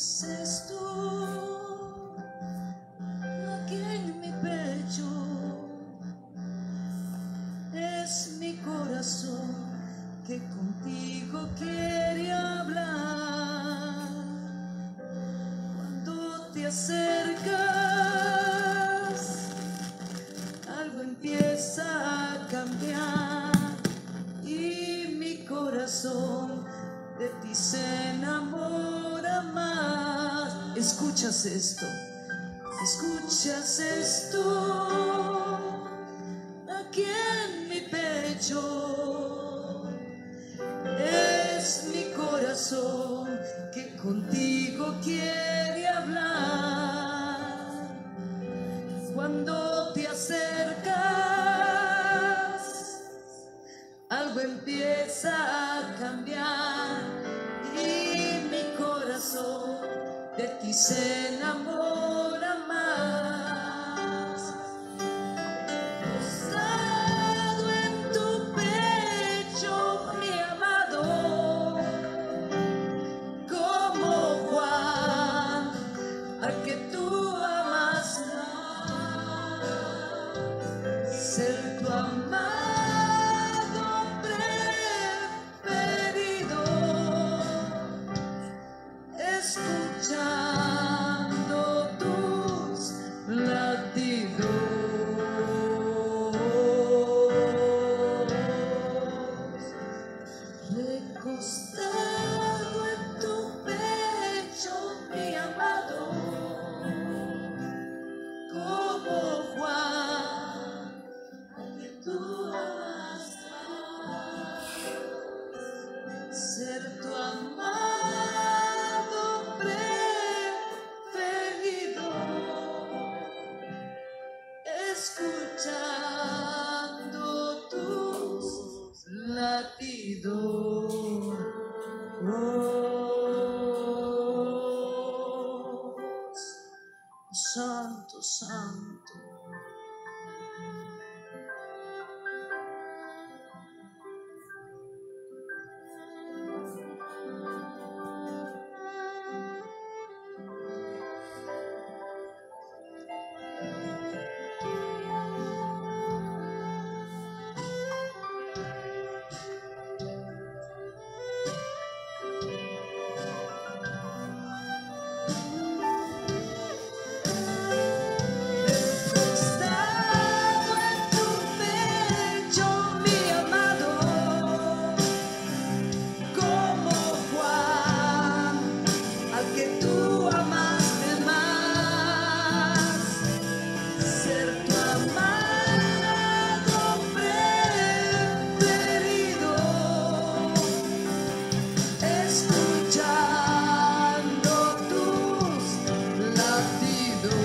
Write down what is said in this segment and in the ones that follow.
Escuchas esto aquí en mi pecho, es mi corazón que contigo quiere hablar. Cuando te acercas, algo empieza a cambiar y mi corazón de ti se enamora más. Escuchas esto aquí en mi pecho, es mi corazón que contigo quiere hablar. Cuando te acercas, algo empieza a cambiar y mi corazón de ti se enamora más. Posado en tu pecho, mi amado, como Juan, al que tú amas más, ser tu amado preferido, escuchando tus latidos. Recostado en tu pecho, mi amado, como Juan, al que tú amas más, ser tu amado preferido, escuchando tus latidos. Santo, santo. Recostado en tu pecho, mi amado, como Juan, al que tú amaste más, ser tu amado preferido, escuchando tus latidos.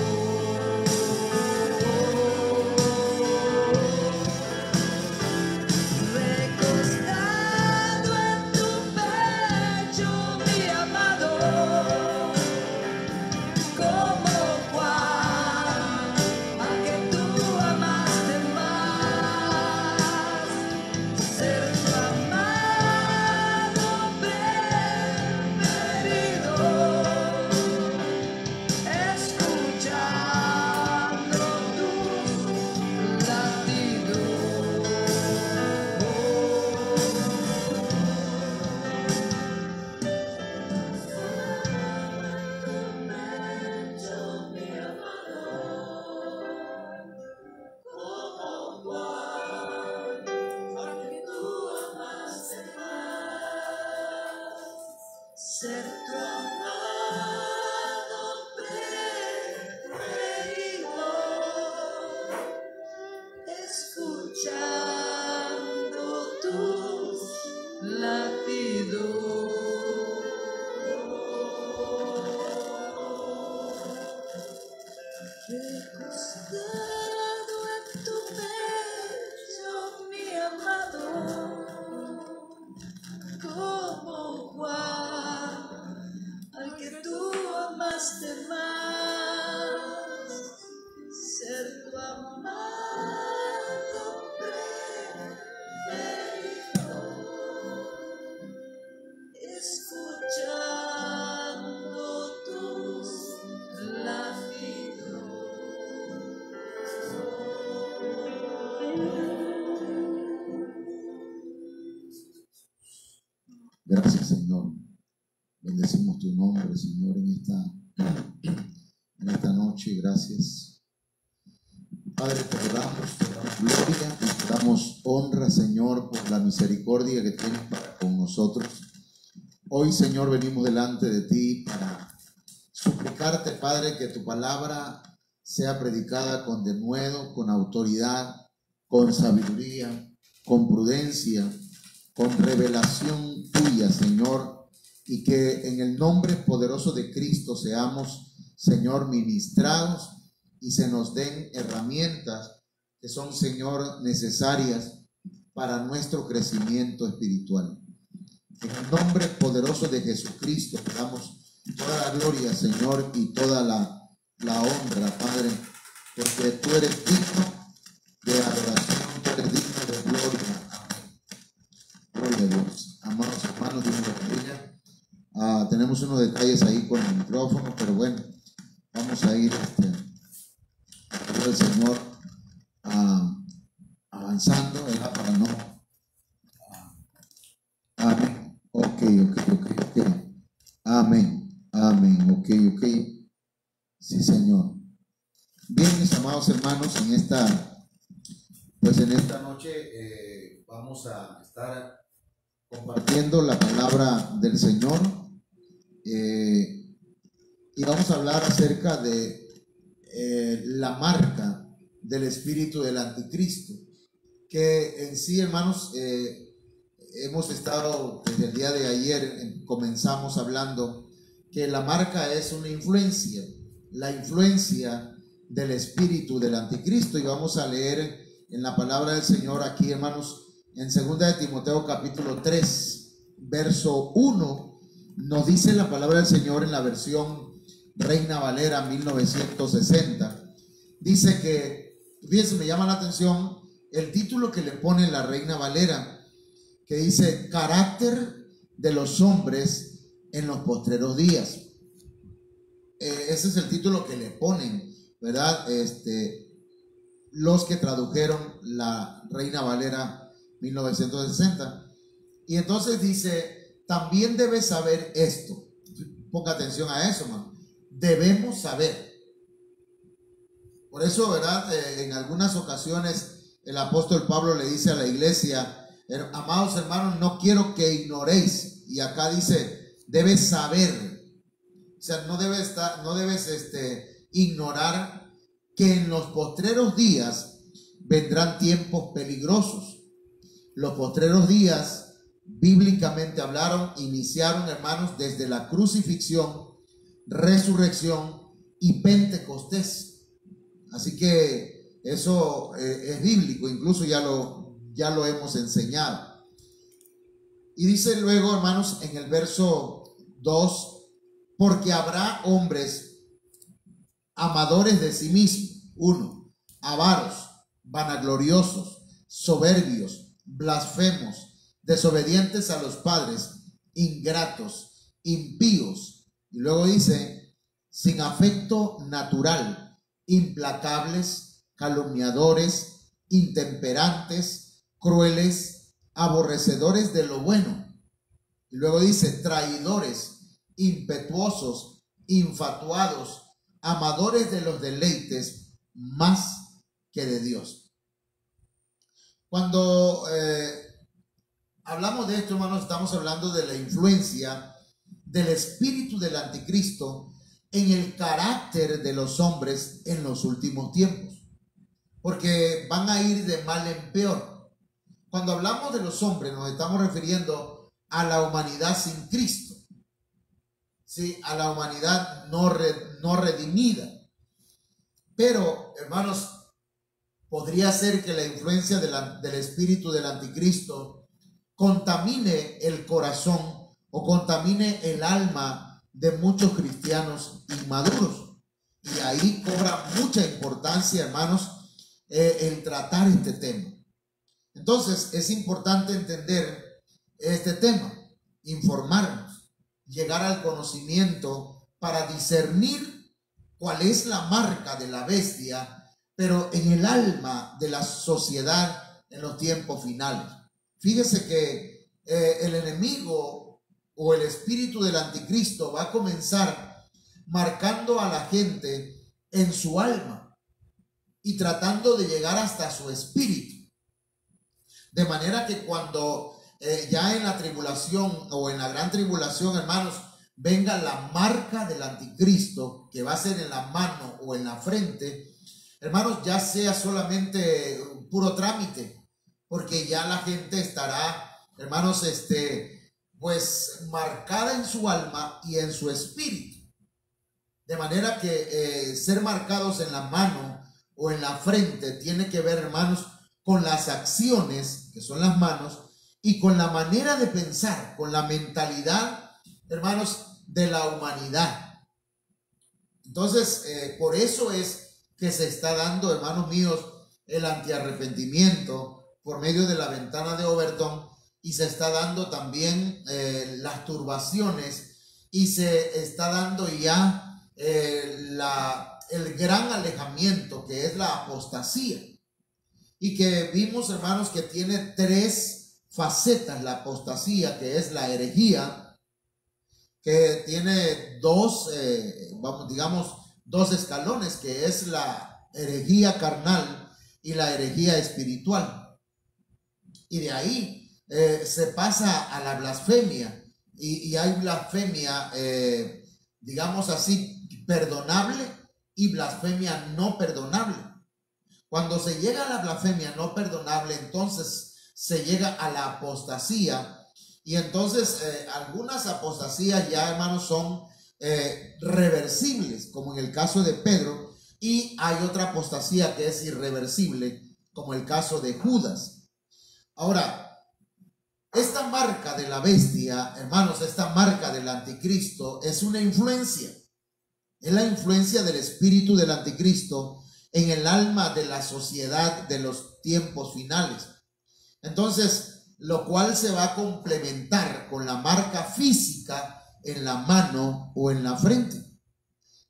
Recostado en tu pecho, mi amado, como Juan, al que tú amaste más, ser tu amado preferido, escuchando tus latidos. Mi amado, como Juan, al que tú amaste más, ser tu amado preferido, escuchando tus latidos. Recostado en tu pecho, mi amado, como Juan, al que tú amaste más, ser tu amado preferido, escuchando tu Señor, en esta noche. Gracias. Padre, te damos gloria y te damos honra, Señor, por la misericordia que tienes para con nosotros. Hoy, Señor, venimos delante de ti para suplicarte, Padre, que tu palabra sea predicada con denuedo, con autoridad, con sabiduría, con prudencia, con revelación tuya, Señor, y que en el nombre poderoso de Cristo seamos, Señor, ministrados y se nos den herramientas que son, Señor, necesarias para nuestro crecimiento espiritual. En el nombre poderoso de Jesucristo te damos toda la gloria, Señor, y toda la honra, Padre, porque tú eres digno de adoración, tú eres digno de gloria. Amén. Gloria a Dios. Amados hermanos, Dios nos bendiga. Tenemos unos detalles ahí con el micrófono, pero bueno, vamos a ir el Señor avanzando, ¿verdad? Para no. Amén. Ok. Amén. Ok. Sí, Señor. Bien, mis amados hermanos, en esta noche vamos a estar compartiendo la palabra del Señor y vamos a hablar acerca de la marca del espíritu del anticristo, que en sí, hermanos, hemos estado desde el día de ayer, comenzamos hablando que la marca es una influencia, la influencia del espíritu del anticristo, y vamos a leer en la palabra del Señor aquí, hermanos, en 2 de Timoteo capítulo 3 verso 1, nos dice la palabra del Señor en la versión Reina Valera 1960. Dice que, fíjense, me llama la atención el título que le pone la Reina Valera, que dice: carácter de los hombres en los postreros días. Ese es el título que le ponen, ¿verdad? Los que tradujeron la Reina Valera 1960. Y entonces dice: también debes saber esto. Ponga atención a eso, man. Debemos saber. Por eso, ¿verdad? En algunas ocasiones el apóstol Pablo le dice a la iglesia: amados hermanos, no quiero que ignoréis. Y acá dice: debes saber. O sea, no debes ignorar que en los postreros días vendrán tiempos peligrosos. Los postreros días, bíblicamente iniciaron, hermanos, desde la crucifixión, resurrección y Pentecostés. Así que eso es bíblico, incluso ya lo hemos enseñado. Y dice luego, hermanos, en el verso 2: porque habrá hombres amadores de sí mismos, 1, avaros, vanagloriosos, soberbios, blasfemos, desobedientes a los padres, ingratos, impíos. Y luego dice: sin afecto natural, implacables, calumniadores, intemperantes, crueles, aborrecedores de lo bueno. Y luego dice: traidores, impetuosos, infatuados, amadores de los deleites más que de Dios. Cuando hablamos de esto, hermanos, estamos hablando de la influencia del espíritu del anticristo en el carácter de los hombres en los últimos tiempos, porque van a ir de mal en peor. Cuando hablamos de los hombres, nos estamos refiriendo a la humanidad sin Cristo. Sí, a la humanidad no redimida. Pero, hermanos, podría ser que la influencia del espíritu del anticristo contamine el corazón o contamine el alma de muchos cristianos inmaduros. Y ahí cobra mucha importancia, hermanos, el tratar este tema. Entonces, es importante entender este tema, informarnos, llegar al conocimiento para discernir cuál es la marca de la bestia, pero en el alma de la sociedad en los tiempos finales. Fíjese que el enemigo o el espíritu del anticristo va a comenzar marcando a la gente en su alma y tratando de llegar hasta su espíritu. De manera que cuando ya en la tribulación o en la gran tribulación, hermanos, venga la marca del anticristo, que va a ser en la mano o en la frente, hermanos, ya sea solamente puro trámite, porque ya la gente estará, hermanos, pues marcada en su alma y en su espíritu. De manera que ser marcados en la mano o en la frente tiene que ver, hermanos, con las acciones, que son las manos, y con la manera de pensar, con la mentalidad, hermanos, de la humanidad. Entonces, por eso es que se está dando, hermanos míos, el antiarrepentimiento por medio de la ventana de Overton, y se está dando también las turbaciones, y se está dando ya el gran alejamiento, que es la apostasía, y que vimos, hermanos, que tiene tres facetas la apostasía, que es la herejía, que tiene dos, dos escalones, que es la herejía carnal y la herejía espiritual. Y de ahí se pasa a la blasfemia, y hay blasfemia, digamos así, perdonable y blasfemia no perdonable. Cuando se llega a la blasfemia no perdonable, entonces se llega a la apostasía. Y entonces algunas apostasías ya, hermanos, son reversibles, como en el caso de Pedro, y hay otra apostasía que es irreversible, como el caso de Judas. Ahora, esta marca de la bestia, hermanos, esta marca del anticristo es una influencia. Es la influencia del espíritu del anticristo en el alma de la sociedad de los tiempos finales. Entonces, lo cual se va a complementar con la marca física en la mano o en la frente.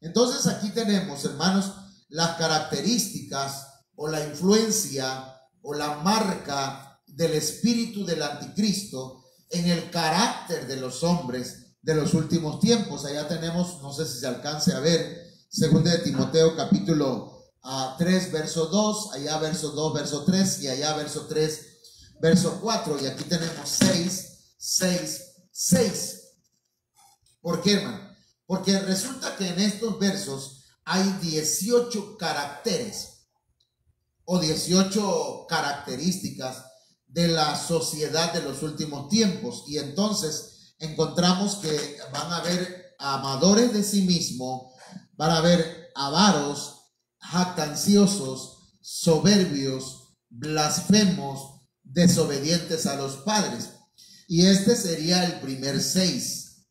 Entonces aquí tenemos, hermanos, las características o la influencia o la marca del espíritu del anticristo en el carácter de los hombres de los últimos tiempos. Allá tenemos, no sé si se alcance a ver, 2 de Timoteo capítulo 3, verso 2, allá verso 2, verso 3, y allá verso 3, verso 4, y aquí tenemos 6, 6, 6. ¿Por qué, hermano? Porque resulta que en estos versos hay 18 caracteres o 18 características de la sociedad de los últimos tiempos, y entonces encontramos que van a haber amadores de sí mismo, van a haber avaros, jactanciosos, soberbios, blasfemos, desobedientes a los padres. Y este sería el primer 6.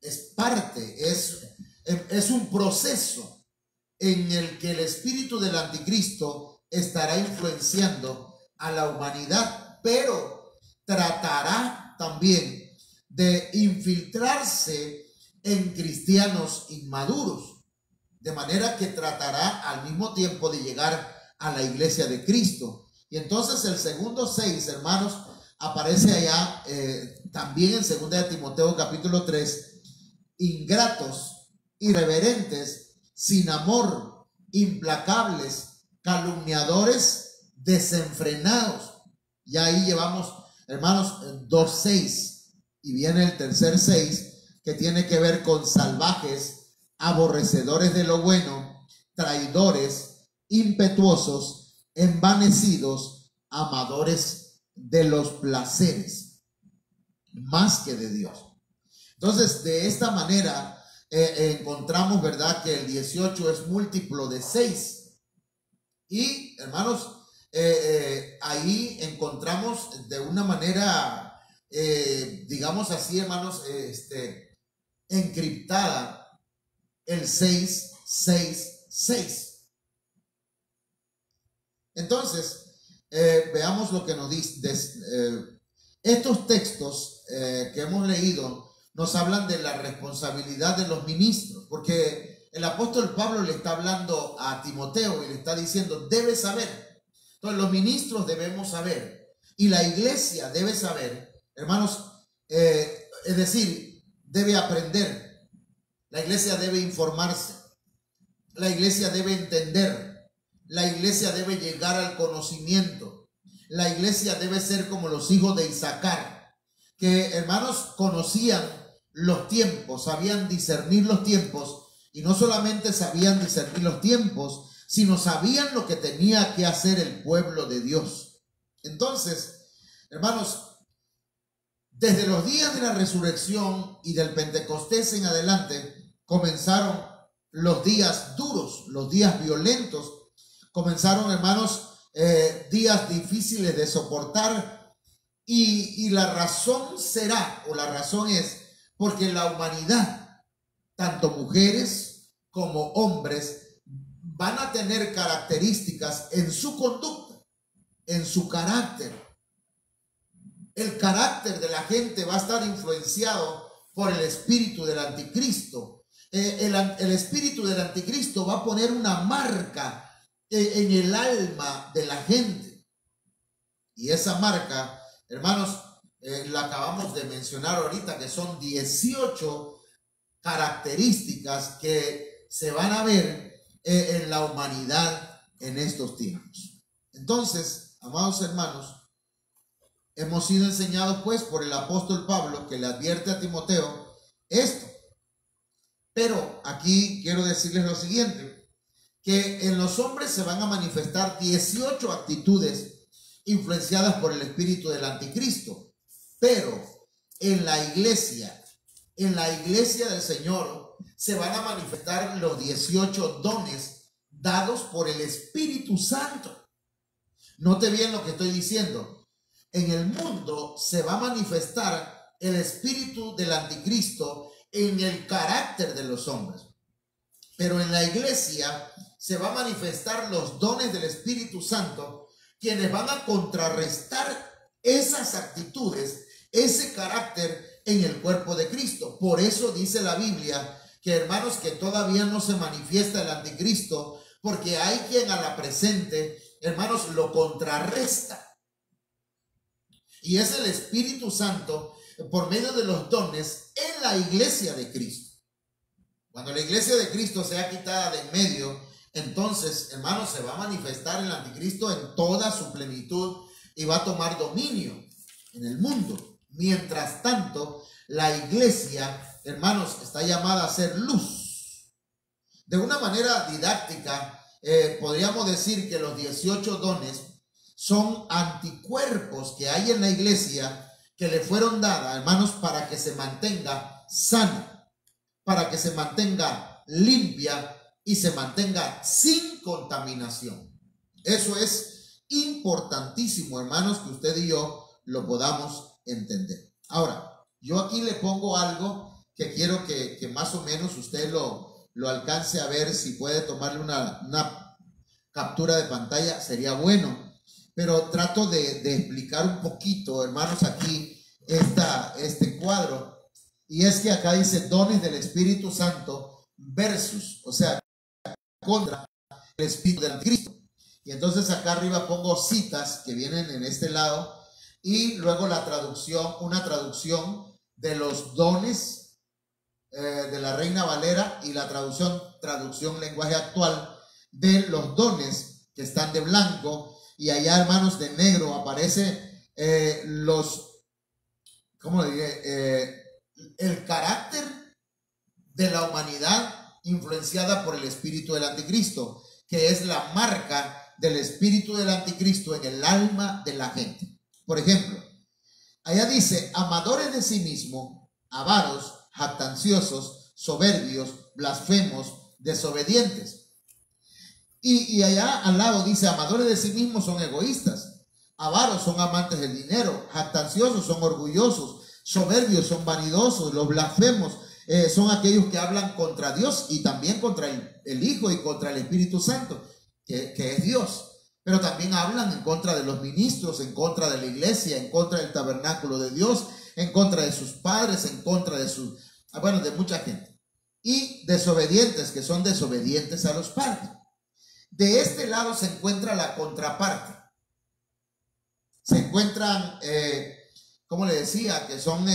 Es parte, es un proceso en el que el espíritu del anticristo estará influenciando a la humanidad, pero tratará también de infiltrarse en cristianos inmaduros, de manera que tratará al mismo tiempo de llegar a la iglesia de Cristo. Y entonces el segundo 6, hermanos, aparece allá también en 2 de Timoteo capítulo 3, ingratos, irreverentes, sin amor, implacables, calumniadores, desenfrenados. Y ahí llevamos, hermanos, 2:6, y viene el tercer 6, que tiene que ver con salvajes, aborrecedores de lo bueno, traidores, impetuosos, envanecidos, amadores de los placeres más que de Dios. Entonces, de esta manera encontramos, ¿verdad?, que el 18 es múltiplo de 6. Y, hermanos, ahí encontramos de una manera, digamos así, hermanos, encriptada el 6, 6, 6. Entonces, veamos lo que nos dice. Estos textos que hemos leído nos hablan de la responsabilidad de los ministros, porque el apóstol Pablo le está hablando a Timoteo y le está diciendo, debes saber. Entonces, los ministros debemos saber, y la iglesia debe saber, hermanos, Es decir, debe aprender, la iglesia debe informarse, la iglesia debe entender, la iglesia debe llegar al conocimiento, la iglesia debe ser como los hijos de Isaacar, que, hermanos, conocían los tiempos, sabían discernir los tiempos, y no solamente sabían discernir los tiempos, sino sabían lo que tenía que hacer el pueblo de Dios. Entonces, hermanos, desde los días de la resurrección y del Pentecostés en adelante, comenzaron los días duros, los días violentos. Comenzaron, hermanos, días difíciles de soportar. Y la razón será, o la razón es, porque la humanidad, tanto mujeres como hombres, van a tener características en su conducta, en su carácter. El carácter de la gente va a estar influenciado por el espíritu del anticristo. El espíritu del anticristo va a poner una marca en el alma de la gente. Y esa marca, hermanos, la acabamos de mencionar ahorita, que son 18 características que se van a ver en la humanidad en estos tiempos. Entonces, amados hermanos, hemos sido enseñados pues por el apóstol Pablo, que le advierte a Timoteo esto. Pero aquí quiero decirles lo siguiente, que en los hombres se van a manifestar 18 actitudes influenciadas por el espíritu del anticristo, pero en la iglesia del Señor se van a manifestar los 18 dones dados por el Espíritu Santo. Note bien lo que estoy diciendo. En el mundo se va a manifestar el espíritu del anticristo en el carácter de los hombres, pero en la iglesia se va a manifestar los dones del Espíritu Santo, quienes van a contrarrestar esas actitudes, ese carácter en el cuerpo de Cristo. Por eso dice la Biblia que, hermanos, que todavía no se manifiesta el anticristo, porque hay quien a la presente, hermanos, lo contrarresta. Y es el Espíritu Santo por medio de los dones en la iglesia de Cristo. Cuando la iglesia de Cristo sea quitada de en medio, entonces, hermanos, se va a manifestar el anticristo en toda su plenitud y va a tomar dominio en el mundo. Mientras tanto, la iglesia, hermanos, está llamada a ser luz. De una manera didáctica, podríamos decir que los 18 dones son anticuerpos que hay en la iglesia que le fueron dadas, hermanos, para que se mantenga sana, para que se mantenga limpia y se mantenga sin contaminación. Eso es importantísimo, hermanos, que usted y yo lo podamos entender. Ahora, yo aquí le pongo algo que quiero que más o menos usted lo alcance a ver. Si puede tomarle una captura de pantalla, sería bueno. Pero trato de explicar un poquito, hermanos, aquí este cuadro. Y es que acá dice dones del Espíritu Santo versus, o sea, contra el espíritu del anticristo. Y entonces acá arriba pongo citas que vienen en este lado y luego la traducción, una traducción de los dones de la Reina Valera y la traducción lenguaje actual de los dones, que están de blanco, y allá, hermanos, de negro aparece ¿cómo le diré? El carácter de la humanidad influenciada por el espíritu del anticristo, que es la marca del espíritu del anticristo en el alma de la gente. Por ejemplo, allá dice: amadores de sí mismo, avaros, jactanciosos, soberbios, blasfemos, desobedientes. Y allá al lado dice: amadores de sí mismos son egoístas, avaros son amantes del dinero, jactanciosos son orgullosos, soberbios son vanidosos, los blasfemos son aquellos que hablan contra Dios y también contra el Hijo y contra el Espíritu Santo, que es Dios. Pero también hablan en contra de los ministros, en contra de la iglesia, en contra del tabernáculo de Dios, en contra de sus padres, en contra de mucha gente. Y desobedientes, que son desobedientes a los padres. De este lado se encuentra la contraparte. Se encuentran como le decía, que son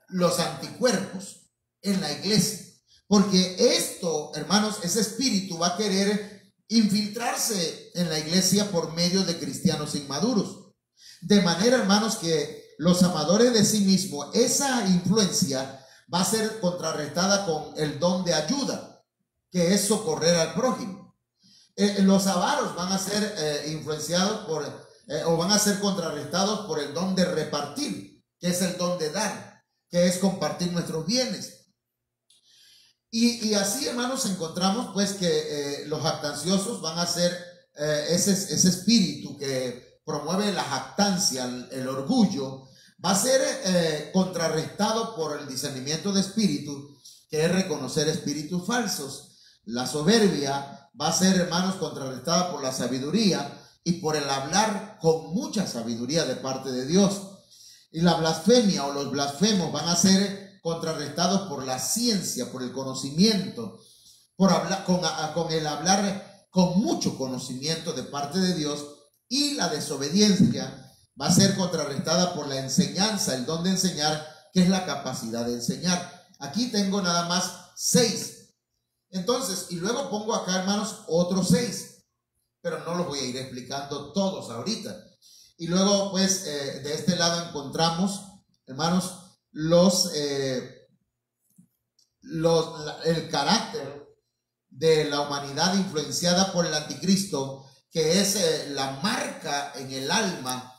los anticuerpos en la iglesia. Porque esto, hermanos, ese espíritu va a querer infiltrarse en la iglesia por medio de cristianos inmaduros. De manera, hermanos, que los amadores de sí mismos, esa influencia va a ser contrarrestada con el don de ayuda, que es socorrer al prójimo. Los avaros van a ser influenciados o van a ser contrarrestados por el don de repartir, que es el don de dar, que es compartir nuestros bienes. Y así, hermanos, encontramos pues que los jactanciosos van a ser ese espíritu que promueve la jactancia, el orgullo, va a ser contrarrestado por el discernimiento de espíritu, que es reconocer espíritus falsos. La soberbia va a ser, hermanos, contrarrestada por la sabiduría y por el hablar con mucha sabiduría de parte de Dios. Y la blasfemia o los blasfemos van a ser contrarrestados por la ciencia, por el conocimiento, por hablar, con el hablar con mucho conocimiento de parte de Dios. Y la desobediencia va a ser contrarrestada por la enseñanza, el don de enseñar, que es la capacidad de enseñar. Aquí tengo nada más 6. Entonces, y luego pongo acá, hermanos, otros 6, pero no los voy a ir explicando todos ahorita. Y luego, pues, de este lado encontramos, hermanos, el carácter de la humanidad influenciada por el anticristo, que es la marca en el alma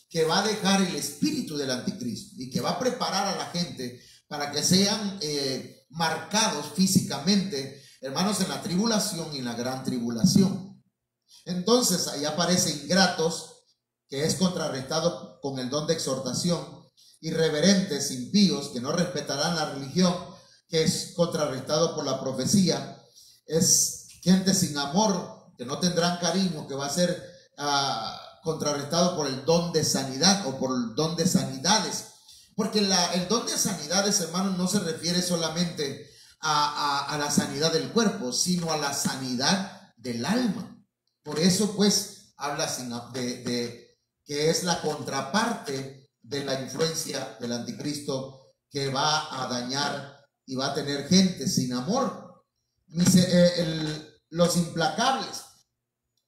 que va a dejar el espíritu del anticristo y que va a preparar a la gente para que sean marcados físicamente, hermanos, en la tribulación y en la gran tribulación. Entonces ahí aparece ingratos, que es contrarrestado con el don de exhortación, irreverentes, impíos, que no respetarán la religión, que es contrarrestado por la profecía, es gente sin amor, que no tendrán cariño, que va a ser contrarrestado por el don de sanidad o por el don de sanidades, porque el don de sanidades, hermanos, no se refiere solamente a la sanidad del cuerpo, sino a la sanidad del alma. Por eso pues habla de que es la contraparte de la influencia del anticristo, que va a dañar y va a tener gente sin amor. Los implacables,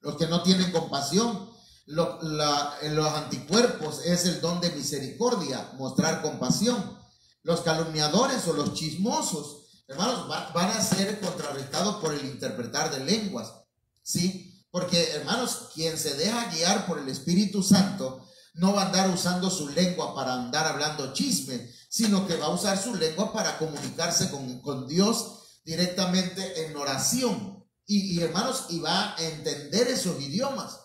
los que no tienen compasión, los anticuerpos es el don de misericordia, mostrar compasión. Los calumniadores o los chismosos, hermanos, van a ser contrarrestados por el interpretar de lenguas, ¿sí? Porque, hermanos, quien se deja guiar por el Espíritu Santo no va a andar usando su lengua para andar hablando chisme, sino que va a usar su lengua para comunicarse con Dios directamente en oración. Y hermanos, y va a entender esos idiomas.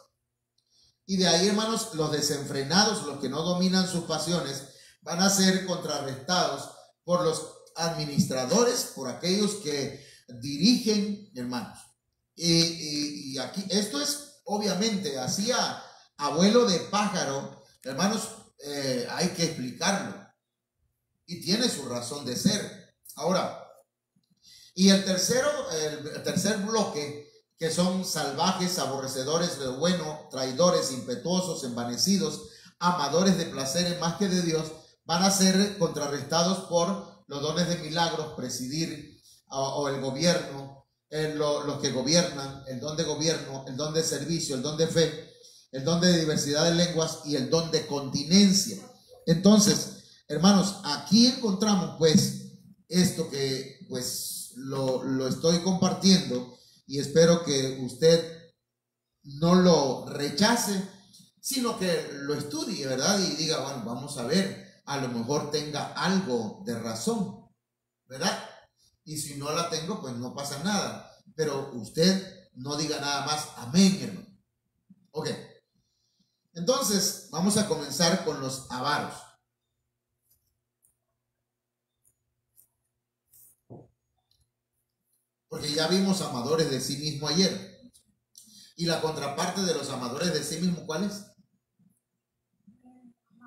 Y de ahí, hermanos, los desenfrenados, los que no dominan sus pasiones, van a ser contrarrestados por los administradores, por aquellos que dirigen, hermanos. Y aquí, esto es obviamente así a abuelo de pájaro, hermanos, hay que explicarlo. Y tiene su razón de ser. Ahora, y el tercer bloque, que son salvajes, aborrecedores de lo bueno, traidores, impetuosos, envanecidos, amadores de placeres más que de Dios, van a ser contrarrestados por los dones de milagros, presidir o el gobierno, los que gobiernan, el don de gobierno, el don de servicio, el don de fe, el don de diversidad de lenguas y el don de continencia. Entonces, hermanos, aquí encontramos pues esto que pues lo estoy compartiendo, y espero que usted no lo rechace, sino que lo estudie, ¿verdad? Y diga, bueno, vamos a ver, a lo mejor tenga algo de razón, ¿verdad? Y si no la tengo, pues no pasa nada. Pero usted no diga nada más, amén, hermano. Ok. Entonces, vamos a comenzar con los avaros. Porque ya vimos amadores de sí mismo ayer. Y la contraparte de los amadores de sí mismo, ¿cuál es?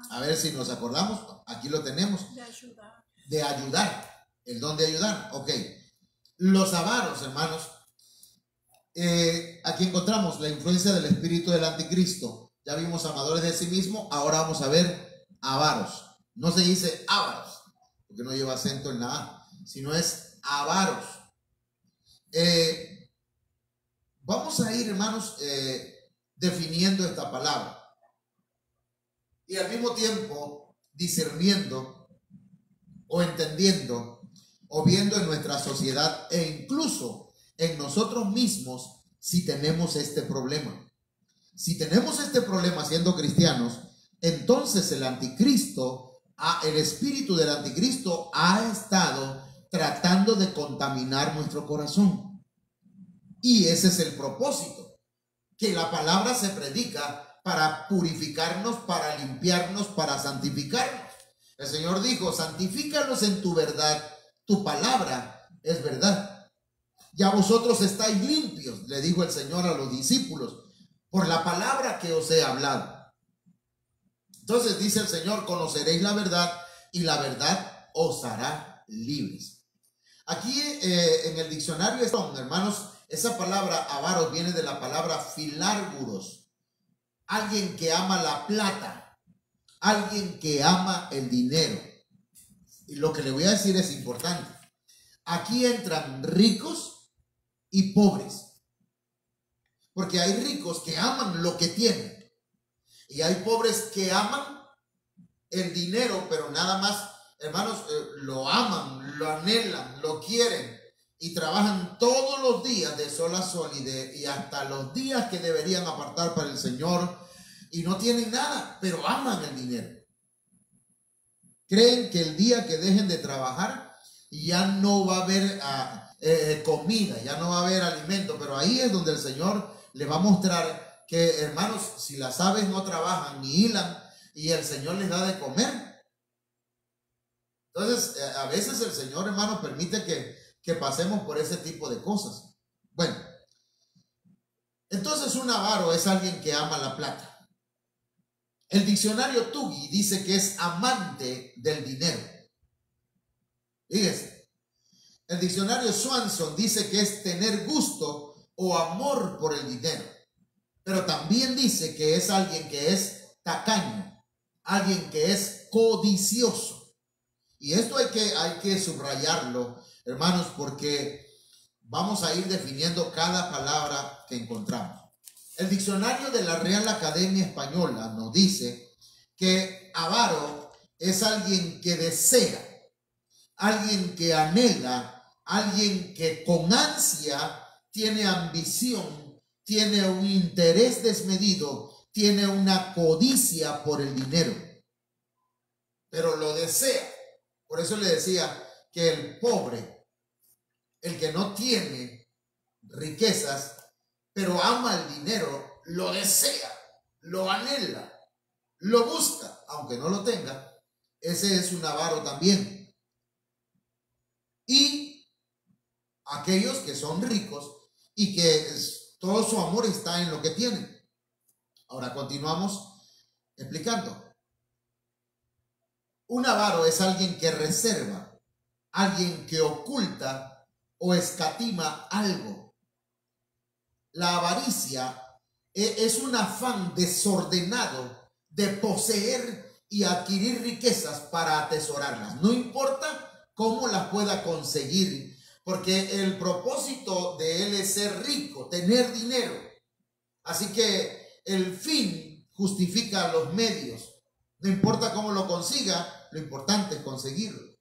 A ver si nos acordamos. Aquí lo tenemos. De ayudar. De ayudar. El don de ayudar. Ok. Los avaros, hermanos. Aquí encontramos la influencia del espíritu del anticristo. Ya vimos amadores de sí mismo. Ahora vamos a ver avaros. No se dice ávaros, porque no lleva acento en la A, sino es avaros. Vamos a ir, hermanos, definiendo esta palabra y al mismo tiempo discerniendo o entendiendo o viendo en nuestra sociedad e incluso en nosotros mismos si tenemos este problema. Si tenemos este problema siendo cristianos, entonces el anticristo, el espíritu del anticristo ha estado tratando de contaminar nuestro corazón. Y ese es el propósito, que la palabra se predica para purificarnos, para limpiarnos, para santificarnos. El Señor dijo: santifícalos en tu verdad, tu palabra es verdad. Ya vosotros estáis limpios, le dijo el Señor a los discípulos, por la palabra que os he hablado. Entonces dice el Señor: conoceréis la verdad y la verdad os hará libres. Aquí en el diccionario, hermanos, esa palabra avaros viene de la palabra filárguros, alguien que ama la plata, alguien que ama el dinero. Y lo que le voy a decir es importante. Aquí entran ricos y pobres, porque hay ricos que aman lo que tienen y hay pobres que aman el dinero, pero nada más, hermanos, lo aman, lo anhelan, lo quieren y trabajan todos los días de sol a sol y hasta los días que deberían apartar para el Señor y no tienen nada, pero aman el dinero. Creen que el día que dejen de trabajar ya no va a haber comida, ya no va a haber alimento, pero ahí es donde el Señor les va a mostrar que, hermanos, si las aves no trabajan ni hilan y el Señor les da de comer. Entonces, a veces el Señor, hermanos, permite que pasemos por ese tipo de cosas. Bueno, entonces un avaro es alguien que ama la plata. El diccionario Tuggy dice que es amante del dinero. Fíjese, el diccionario Swanson dice que es tener gusto o amor por el dinero. Pero también dice que es alguien que es tacaño, alguien que es codicioso. Y esto hay que subrayarlo, hermanos, porque vamos a ir definiendo cada palabra que encontramos. El diccionario de la Real Academia Española nos dice que avaro es alguien que desea, alguien que anhela, alguien que con ansia tiene ambición, tiene un interés desmedido, tiene una codicia por el dinero, pero lo desea. Por eso le decía que el pobre, el que no tiene riquezas, pero ama el dinero, lo desea, lo anhela, lo busca, aunque no lo tenga, ese es un avaro también. Y aquellos que son ricos y que todo su amor está en lo que tienen. Ahora continuamos explicando. Un avaro es alguien que reserva, alguien que oculta o escatima algo. La avaricia es un afán desordenado de poseer y adquirir riquezas para atesorarlas. No importa cómo las pueda conseguir, porque el propósito de él es ser rico, tener dinero. Así que el fin justifica los medios. No importa cómo lo consiga, lo importante es conseguirlo.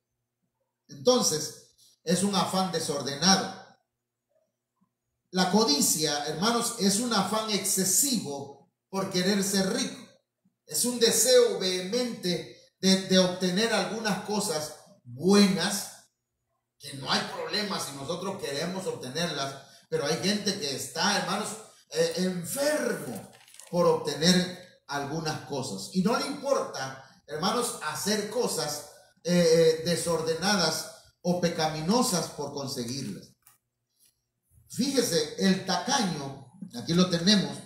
Entonces, es un afán desordenado. La codicia, hermanos, es un afán excesivo por querer ser rico. Es un deseo vehemente de obtener algunas cosas buenas, que no hay problema si nosotros queremos obtenerlas, pero hay gente que está, hermanos, enfermo por obtener algunas cosas. Y no le importa, hermanos, hacer cosas desordenadas o pecaminosas por conseguirlas. Fíjese, el tacaño, aquí lo tenemos.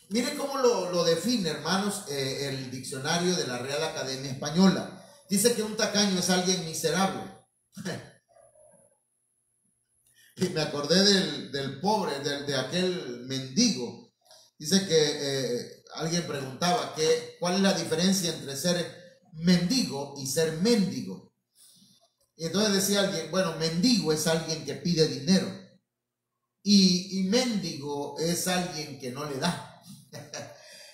Miren cómo lo define, hermanos, el diccionario de la Real Academia Española. Dice que un tacaño es alguien miserable. Y me acordé del pobre, de aquel mendigo. Dice que alguien preguntaba cuál es la diferencia entre ser mendigo y ser mendigo. Y entonces decía alguien, bueno, mendigo es alguien que pide dinero y mendigo es alguien que no le da.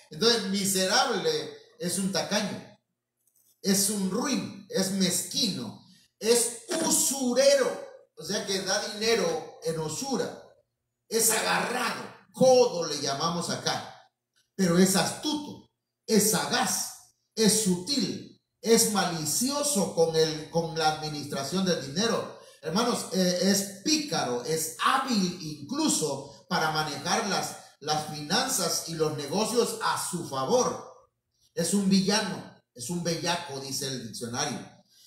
Entonces, miserable es un tacaño, es un ruin, es mezquino, es usurero, o sea que da dinero en usura, es agarrado, codo le llamamos acá, pero es astuto, es sagaz, es sutil, es malicioso con la administración del dinero. Hermanos, es pícaro, es hábil incluso para manejar las finanzas y los negocios a su favor. Es un villano, es un bellaco, dice el diccionario,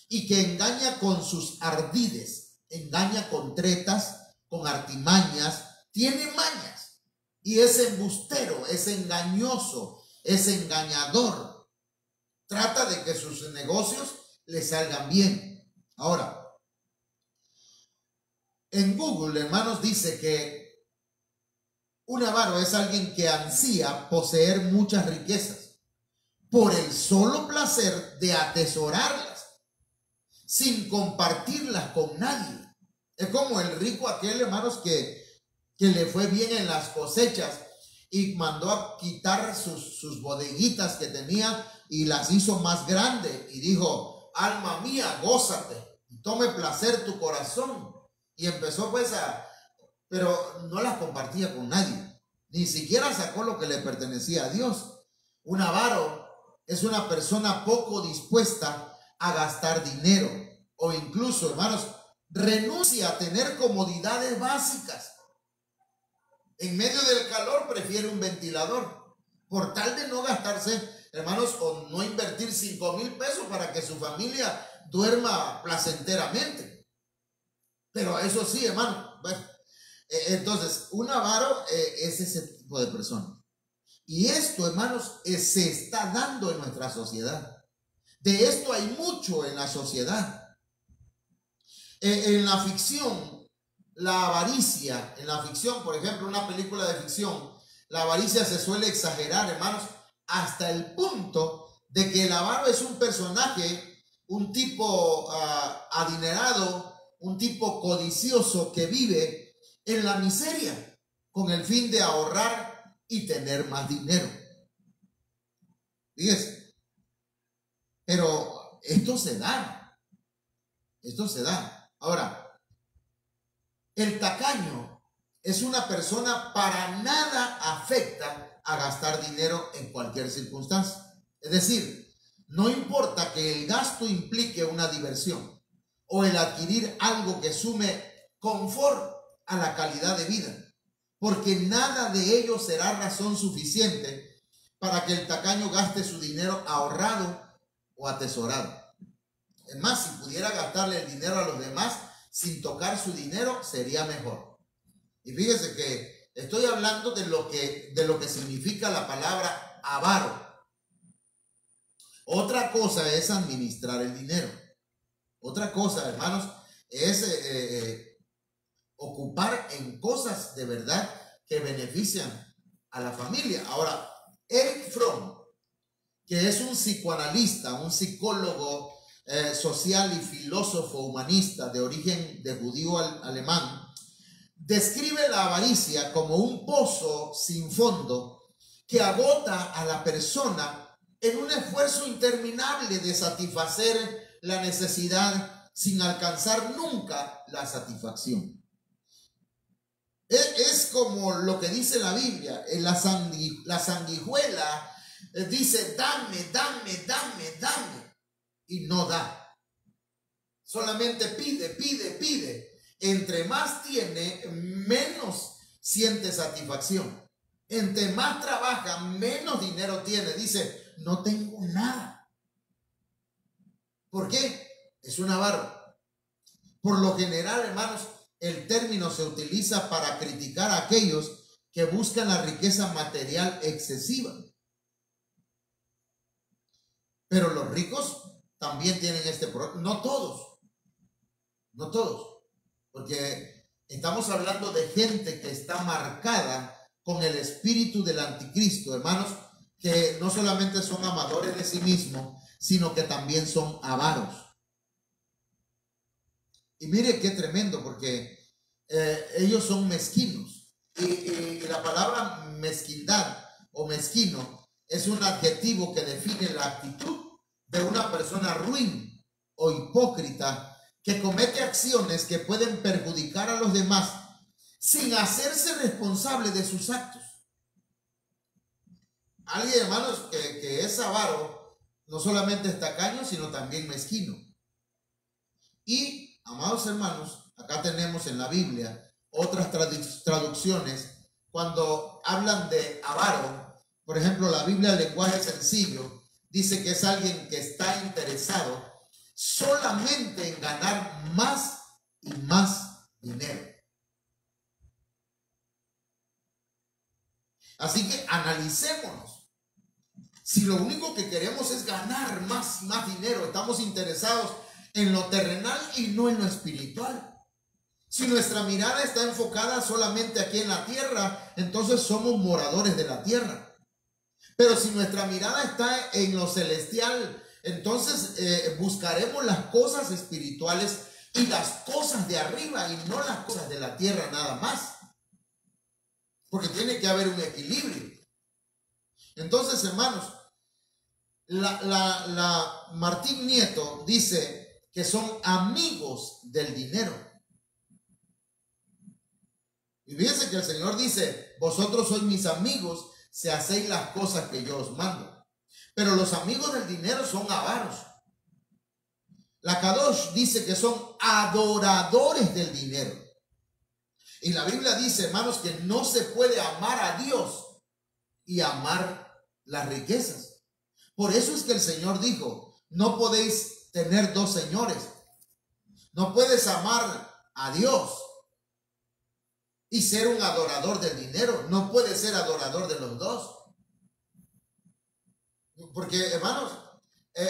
y que engaña con sus ardides, engaña con tretas, con artimañas, tiene mañas y es embustero, es engañoso, es engañador. Trata de que sus negocios le salgan bien. Ahora, en Google, hermanos, dice que un avaro es alguien que ansía poseer muchas riquezas por el solo placer de atesorarlas sin compartirlas con nadie. Es como el rico aquel, hermanos, que le fue bien en las cosechas y mandó a quitar sus bodeguitas que tenía y las hizo más grandes y dijo, alma mía, gózate y tome placer tu corazón. Y empezó pues pero no las compartía con nadie, ni siquiera sacó lo que le pertenecía a Dios. Un avaro es una persona poco dispuesta a gastar dinero o incluso, hermanos, renuncia a tener comodidades básicas. En medio del calor prefiere un ventilador por tal de no gastarse, hermanos, o no invertir 5,000 pesos para que su familia duerma placenteramente. Pero eso sí, hermano, bueno, entonces un avaro es ese tipo de persona. Y esto, hermanos, se está dando en nuestra sociedad. De esto hay mucho en la sociedad. En la ficción, la avaricia, en la ficción, por ejemplo, una película de ficción, la avaricia se suele exagerar, hermanos, hasta el punto de que el avaro es un personaje, un tipo adinerado, un tipo codicioso que vive en la miseria con el fin de ahorrar y tener más dinero. Fíjese, pero esto se da. Ahora, el tacaño es una persona para nada afecta a gastar dinero en cualquier circunstancia. Es decir, no importa que el gasto implique una diversión o el adquirir algo que sume confort a la calidad de vida, porque nada de ello será razón suficiente para que el tacaño gaste su dinero ahorrado o atesorado. Es más, si pudiera gastarle el dinero a los demás sin tocar su dinero, sería mejor. Y fíjese que estoy hablando de lo que significa la palabra avaro. Otra cosa es administrar el dinero. Otra cosa, hermanos, es ocupar en cosas de verdad que benefician a la familia. Ahora, Erich Fromm, que es un psicoanalista, un psicólogo social y filósofo humanista de origen de judío alemán, describe la avaricia como un pozo sin fondo que agota a la persona en un esfuerzo interminable de satisfacer la necesidad sin alcanzar nunca la satisfacción. Es como lo que dice la Biblia, la sanguijuela dice dame, dame, dame, dame y no da. Solamente pide, pide, pide. Entre más tiene, menos siente satisfacción. Entre más trabaja, menos dinero tiene. Dice, no tengo nada. ¿Por qué? Es un avaro. Por lo general, hermanos, el término se utiliza para criticar a aquellos que buscan la riqueza material excesiva. Pero los ricos también tienen este problema. No todos. No todos. Porque estamos hablando de gente que está marcada con el espíritu del anticristo, hermanos, que no solamente son amadores de sí mismos, sino que también son avaros. Y mire qué tremendo, porque ellos son mezquinos. Y la palabra mezquindad o mezquino es un adjetivo que define la actitud de una persona ruin o hipócrita que comete acciones que pueden perjudicar a los demás sin hacerse responsable de sus actos. Alguien, hermanos, que es avaro, no solamente es tacaño, sino también mezquino. Y, amados hermanos, acá tenemos en la Biblia otras traducciones cuando hablan de avaro. Por ejemplo, la Biblia, el lenguaje sencillo, dice que es alguien que está interesado solamente en ganar más y más dinero. Así que analicémonos. Si lo único que queremos es ganar más y más dinero, estamos interesados en lo terrenal y no en lo espiritual. Si nuestra mirada está enfocada solamente aquí en la tierra, entonces somos moradores de la tierra. Pero si nuestra mirada está en lo celestial, entonces buscaremos las cosas espirituales y las cosas de arriba y no las cosas de la tierra nada más. Porque tiene que haber un equilibrio. Entonces, hermanos, la Martín Nieto dice que son amigos del dinero. Y fíjense que el Señor dice, vosotros sois mis amigos si hacéis las cosas que yo os mando. Pero los amigos del dinero son avaros. La Kadosh dice que son adoradores del dinero. Y la Biblia dice, hermanos, que no se puede amar a Dios y amar las riquezas. Por eso es que el Señor dijo, no podéis tener dos señores. No puedes amar a Dios y ser un adorador del dinero. No puedes ser adorador de los dos. Porque, hermanos,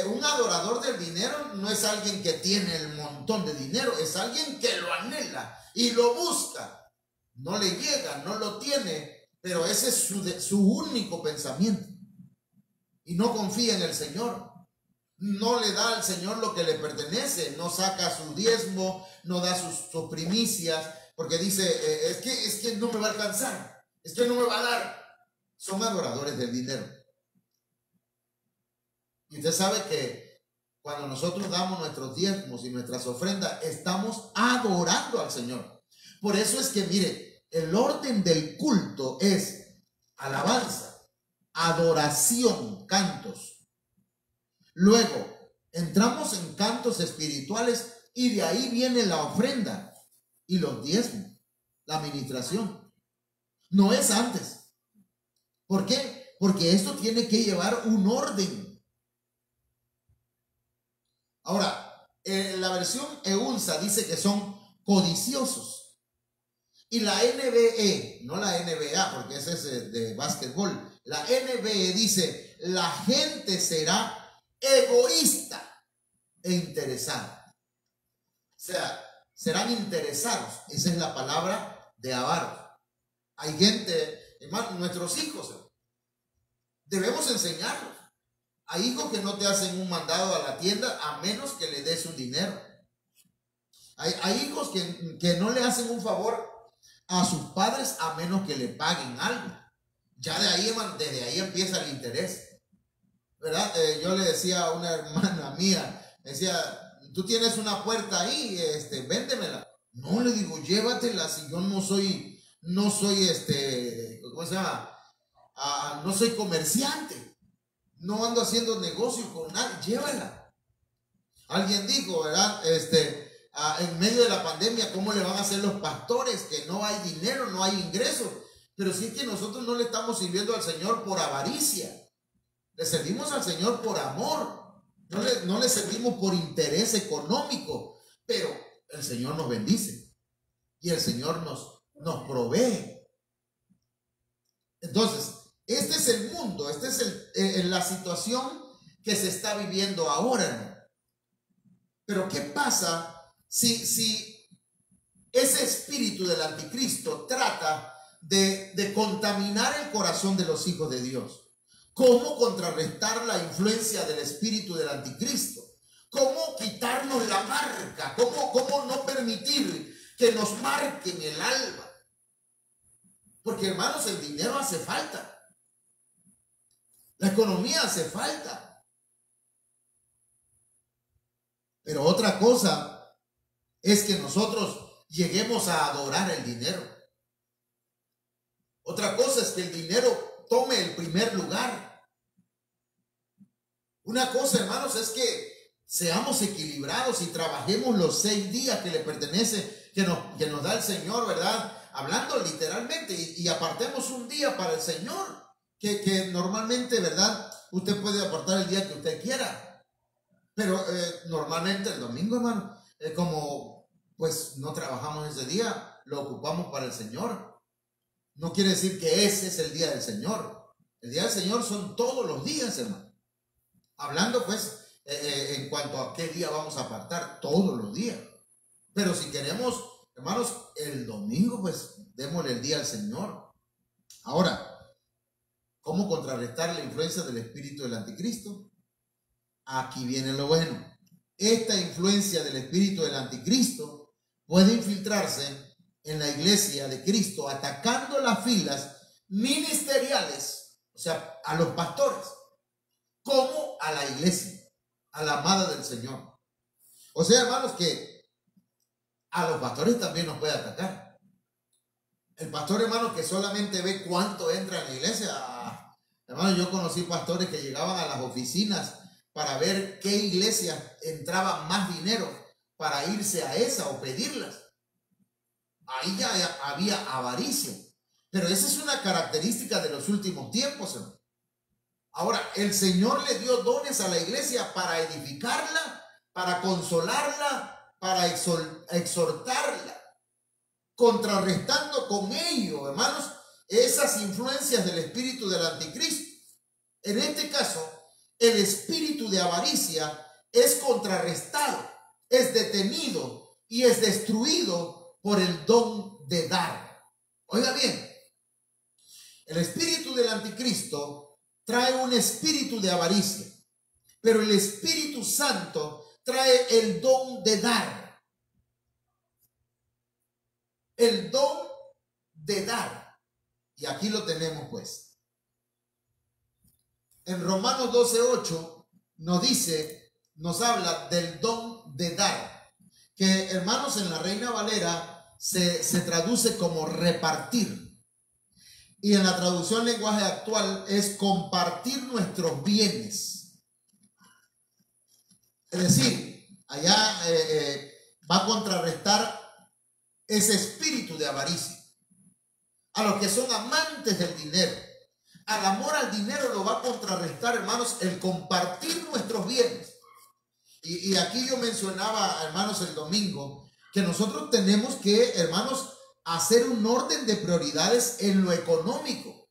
un adorador del dinero no es alguien que tiene el montón de dinero, es alguien que lo anhela y lo busca. No le llega, no lo tiene, pero ese es su único pensamiento. Y no confía en el Señor. No le da al Señor lo que le pertenece, no saca su diezmo, no da sus primicias, porque dice, es que no me va a alcanzar, es que no me va a dar. Son adoradores del dinero. Y usted sabe que cuando nosotros damos nuestros diezmos y nuestras ofrendas, estamos adorando al Señor. Por eso es que, mire, el orden del culto es alabanza, adoración, cantos. Luego, entramos en cantos espirituales y de ahí viene la ofrenda y los diezmos, la administración. No es antes. ¿Por qué? Porque esto tiene que llevar un orden. Ahora, la versión EULSA dice que son codiciosos. Y la NBE, no la NBA, porque ese es de básquetbol. La NBE dice, la gente será egoísta e interesada. O sea, serán interesados. Esa es la palabra de avaro. Hay gente, hermano, nuestros hijos, debemos enseñarlos. Hay hijos que no te hacen un mandado a la tienda a menos que le des un dinero. Hay hijos que no le hacen un favor a sus padres a menos que le paguen algo. Ya de ahí, hermano, desde ahí empieza el interés, ¿verdad? Yo le decía a una hermana mía, decía, tú tienes una puerta ahí, véndemela. No, le digo, llévatela si yo no soy, ¿cómo se llama? No soy comerciante. No ando haciendo negocio con nadie, llévala. Alguien dijo, ¿verdad? En medio de la pandemia, ¿cómo le van a hacer los pastores? Que no hay dinero, no hay ingresos. Pero sí que nosotros no le estamos sirviendo al Señor por avaricia. Le servimos al Señor por amor. No le servimos por interés económico. Pero el Señor nos bendice. Y el Señor nos provee. Entonces, este es el mundo, esta es la situación que se está viviendo ahora, ¿no? Pero ¿qué pasa si ese espíritu del anticristo trata de contaminar el corazón de los hijos de Dios? cómo contrarrestar la influencia del espíritu del anticristo, cómo quitarnos la marca, cómo no permitir que nos marquen el alma. Porque, hermanos, el dinero hace falta, la economía hace falta. Pero otra cosa es que nosotros lleguemos a adorar el dinero. Otra cosa es que el dinero tome el primer lugar. Una cosa, hermanos, es que seamos equilibrados y trabajemos los 6 días que le pertenece, que nos da el Señor, ¿verdad? Hablando literalmente, y apartemos un día para el Señor, que normalmente, ¿verdad? Usted puede apartar el día que usted quiera, pero normalmente el domingo, hermano, como pues no trabajamos ese día, lo ocupamos para el Señor. No quiere decir que ese es el día del Señor. El día del Señor son todos los días, hermano. Hablando pues en cuanto a qué día vamos a apartar, todos los días. Pero si queremos, hermanos, el domingo, pues démosle el día al Señor. Ahora, ¿cómo contrarrestar la influencia del espíritu del anticristo? Aquí viene lo bueno. Esta influencia del espíritu del anticristo puede infiltrarse en la iglesia de Cristo, atacando las filas ministeriales, o sea, a los pastores, como a la iglesia, a la amada del Señor. O sea, hermanos, que a los pastores también nos puede atacar. El pastor, hermano, que solamente ve cuánto entra en la iglesia. Hermano, yo conocí pastores que llegaban a las oficinas para ver qué iglesia entraba más dinero para irse a esa o pedirlas. Ahí ya había avaricia. Pero esa es una característica de los últimos tiempos, hermano. Ahora, el Señor le dio dones a la iglesia para edificarla, para consolarla, para exhortarla, contrarrestando con ello, hermanos, esas influencias del espíritu del anticristo. En este caso, el espíritu de avaricia es contrarrestado, es detenido y es destruido por el don de dar. Oiga bien, el espíritu del anticristo trae un espíritu de avaricia, pero el Espíritu Santo trae el don de dar. El don de dar. Y aquí lo tenemos pues. En Romanos 12:8 nos dice, nos habla del don de dar, que, hermanos, en la Reina Valera se traduce como repartir. Y en la traducción lenguaje actual es compartir nuestros bienes. Es decir, allá va a contrarrestar ese espíritu de avaricia. A los que son amantes del dinero, al amor al dinero lo va a contrarrestar, hermanos, el compartir nuestros bienes. Y aquí yo mencionaba, hermanos, el domingo, que nosotros tenemos que, hermanos, hacer un orden de prioridades en lo económico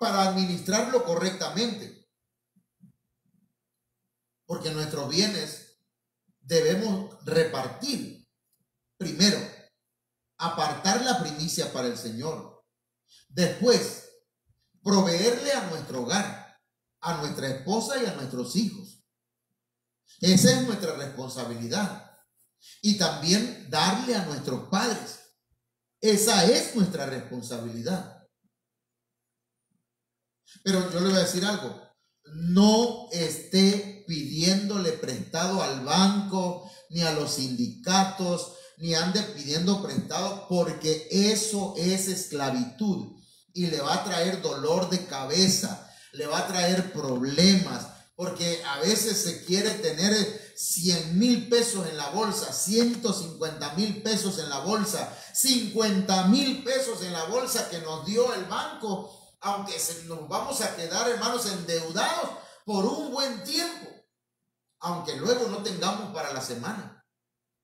para administrarlo correctamente. Porque nuestros bienes debemos repartir. Primero, apartar la primicia para el Señor. Después, proveerle a nuestro hogar, a nuestra esposa y a nuestros hijos. Esa es nuestra responsabilidad. Y también darle a nuestros padres. Esa es nuestra responsabilidad. Pero yo le voy a decir algo. No esté pidiéndole prestado al banco, ni a los sindicatos, ni ande pidiendo prestado, porque eso es esclavitud y le va a traer dolor de cabeza, le va a traer problemas, porque a veces se quiere tener 100,000 pesos en la bolsa, 150,000 pesos en la bolsa, 50,000 pesos en la bolsa que nos dio el banco, aunque nos vamos a quedar, hermanos, endeudados por un buen tiempo, aunque luego no tengamos para la semana,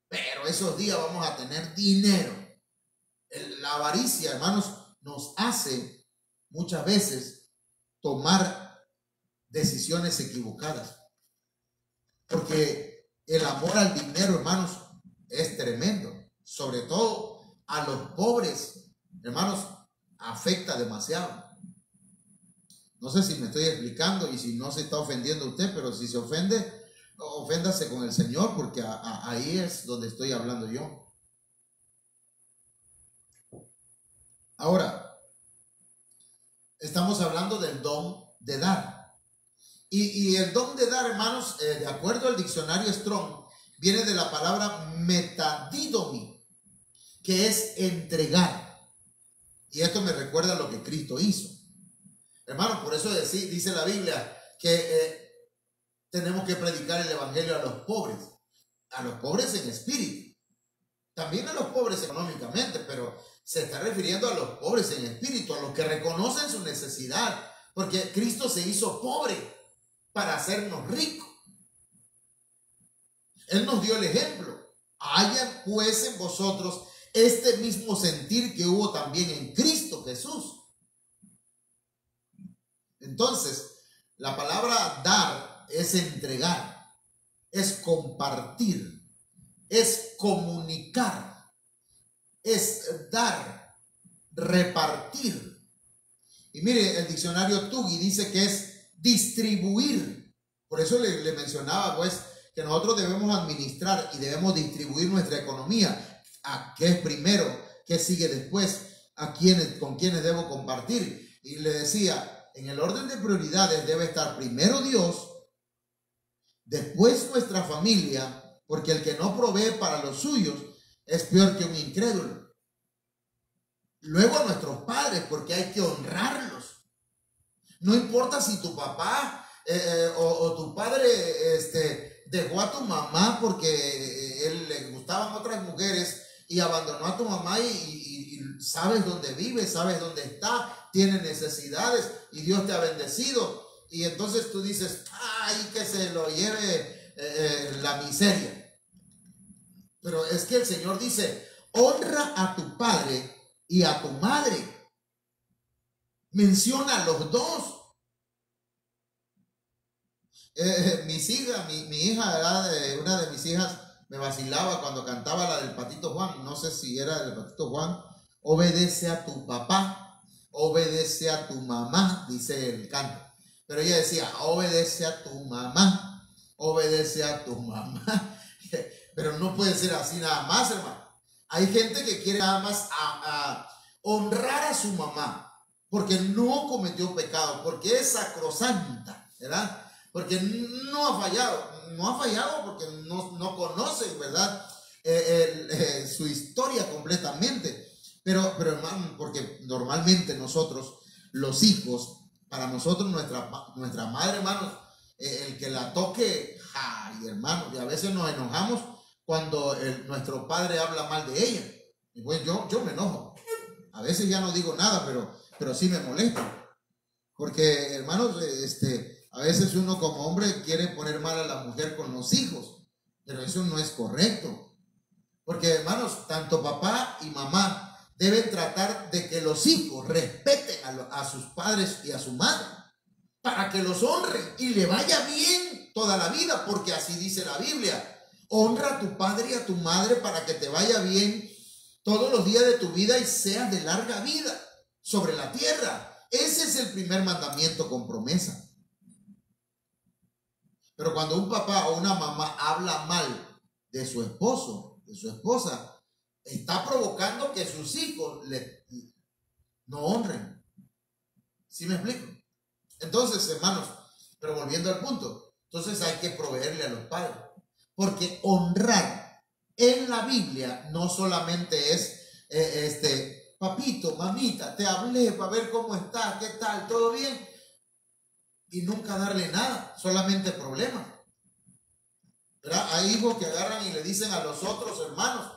pero esos días vamos a tener dinero. La avaricia, hermanos, nos hace muchas veces tomar decisiones equivocadas, porque el amor al dinero, hermanos, es tremendo. Sobre todo a los pobres, hermanos, afecta demasiado. No sé si me estoy explicando y si no se está ofendiendo usted, pero si se ofende, oféndase con el Señor, porque ahí es donde estoy hablando yo. Ahora, estamos hablando del don de dar. Y el don de dar, hermanos, de acuerdo al diccionario Strong, viene de la palabra metadidomi, que es entregar. Y esto me recuerda a lo que Cristo hizo. Hermanos, por eso dice la Biblia que tenemos que predicar el evangelio a los pobres en espíritu, también a los pobres económicamente, pero se está refiriendo a los pobres en espíritu, a los que reconocen su necesidad, porque Cristo se hizo pobre para hacernos ricos. Él nos dio el ejemplo. Haya pues en vosotros este mismo sentir que hubo también en Cristo Jesús. Entonces, la palabra dar es entregar, es compartir, es comunicar, es dar, repartir. Y mire, el diccionario Tuggy dice que es distribuir. Por eso le mencionaba, pues, que nosotros debemos administrar y debemos distribuir nuestra economía. ¿A qué es primero? ¿Qué sigue después? ¿Con quiénes debo compartir? Y le decía, en el orden de prioridades debe estar primero Dios, después nuestra familia, porque el que no provee para los suyos es peor que un incrédulo. Luego a nuestros padres, porque hay que honrarlos. No importa si tu papá o tu padre dejó a tu mamá porque él le gustaban otras mujeres y abandonó a tu mamá y sabes dónde vive, sabes dónde está, tiene necesidades y Dios te ha bendecido. Y entonces tú dices, ay, que se lo lleve la miseria. Pero es que el Señor dice, honra a tu padre y a tu madre. Menciona a los dos. Mis hijas, mi hija, ¿verdad? Una de mis hijas me vacilaba cuando cantaba la del Patito Juan. No sé si era del Patito Juan. Obedece a tu papá, obedece a tu mamá, dice el canto. Pero ella decía, obedece a tu mamá, obedece a tu mamá. Pero no puede ser así nada más, hermano. Hay gente que quiere nada más a honrar a su mamá, porque no cometió pecado, porque es sacrosanta, ¿verdad? Porque no ha fallado porque no conoce, ¿verdad? Su historia completamente. Pero hermano, porque normalmente nosotros, los hijos, para nosotros nuestra madre, hermanos, el que la toque, ay, hermano, y a veces nos enojamos cuando nuestro padre habla mal de ella. Y pues yo me enojo. A veces ya no digo nada, pero sí me molesta. Porque, hermanos, a veces uno como hombre quiere poner mal a la mujer con los hijos, pero eso no es correcto. Porque, hermanos, tanto papá y mamá deben tratar de que los hijos respeten a sus padres y a su madre, para que los honren y le vaya bien toda la vida, porque así dice la Biblia. Honra a tu padre y a tu madre para que te vaya bien todos los días de tu vida y seas de larga vida sobre la tierra. Ese es el primer mandamiento con promesa. Pero cuando un papá o una mamá habla mal de su esposo, de su esposa, está provocando que sus hijos no honren. ¿Sí me explico? Entonces, hermanos, pero volviendo al punto, entonces hay que proveerle a los padres. Porque honrar en la Biblia no solamente es, papito, mamita, te hablé para ver cómo estás, qué tal, todo bien, y nunca darle nada, solamente problemas. ¿Verdad? Hay hijos que agarran y le dicen a los otros hermanos,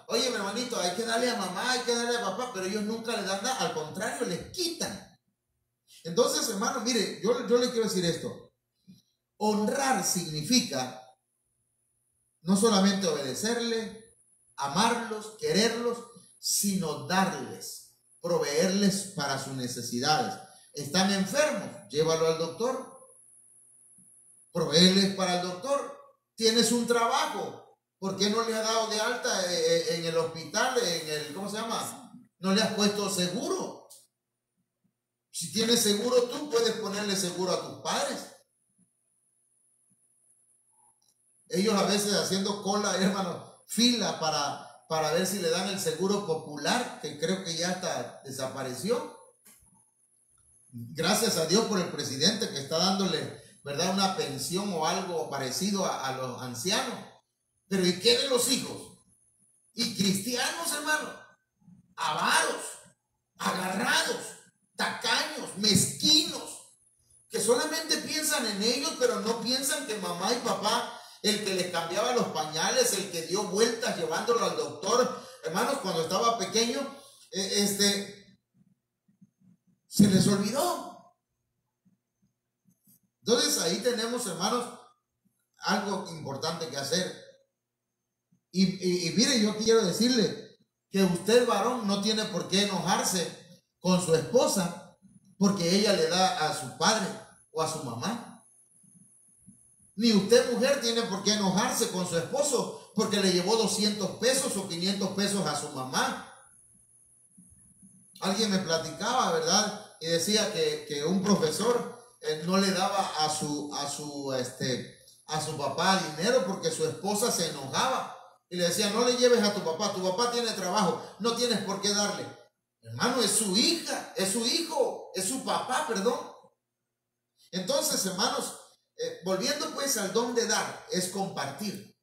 oye, mi hermanito, hay que darle a mamá, hay que darle a papá, pero ellos nunca le dan nada, al contrario, les quitan. Entonces, hermano, mire, yo le quiero decir esto. Honrar significa no solamente obedecerle, amarlos, quererlos, sino darles, proveerles para sus necesidades. Están enfermos, llévalo al doctor, proveerles para el doctor. Tienes un trabajo, ¿por qué no le has dado de alta en el hospital, ¿cómo se llama? No le has puesto seguro. Si tienes seguro tú, puedes ponerle seguro a tus padres. Ellos a veces haciendo cola, hermano, fila para ver si le dan el seguro popular, que creo que ya hasta desapareció. Gracias a Dios por el presidente que está dándole, ¿verdad?, una pensión o algo parecido a los ancianos. Pero ¿y qué de los hijos? Y cristianos, hermano, avaros, agarrados, tacaños, mezquinos, que solamente piensan en ellos, pero no piensan que mamá y papá, el que les cambiaba los pañales, el que dio vueltas llevándolo al doctor, hermanos, cuando estaba pequeño, se les olvidó. Entonces ahí tenemos, hermanos, algo importante que hacer. Y mire, yo quiero decirle que usted, varón, no tiene por qué enojarse con su esposa porque ella le da a su padre o a su mamá. Ni usted, mujer, tiene por qué enojarse con su esposo porque le llevó 200 pesos o 500 pesos a su mamá. Alguien me platicaba, ¿verdad? Y decía que un profesor no le daba a su papá dinero porque su esposa se enojaba. Y le decía, no le lleves a tu papá tiene trabajo, no tienes por qué darle. Hermano, es su hija, es su hijo, es su papá, perdón. Entonces, hermanos, volviendo pues al don de dar, es compartir.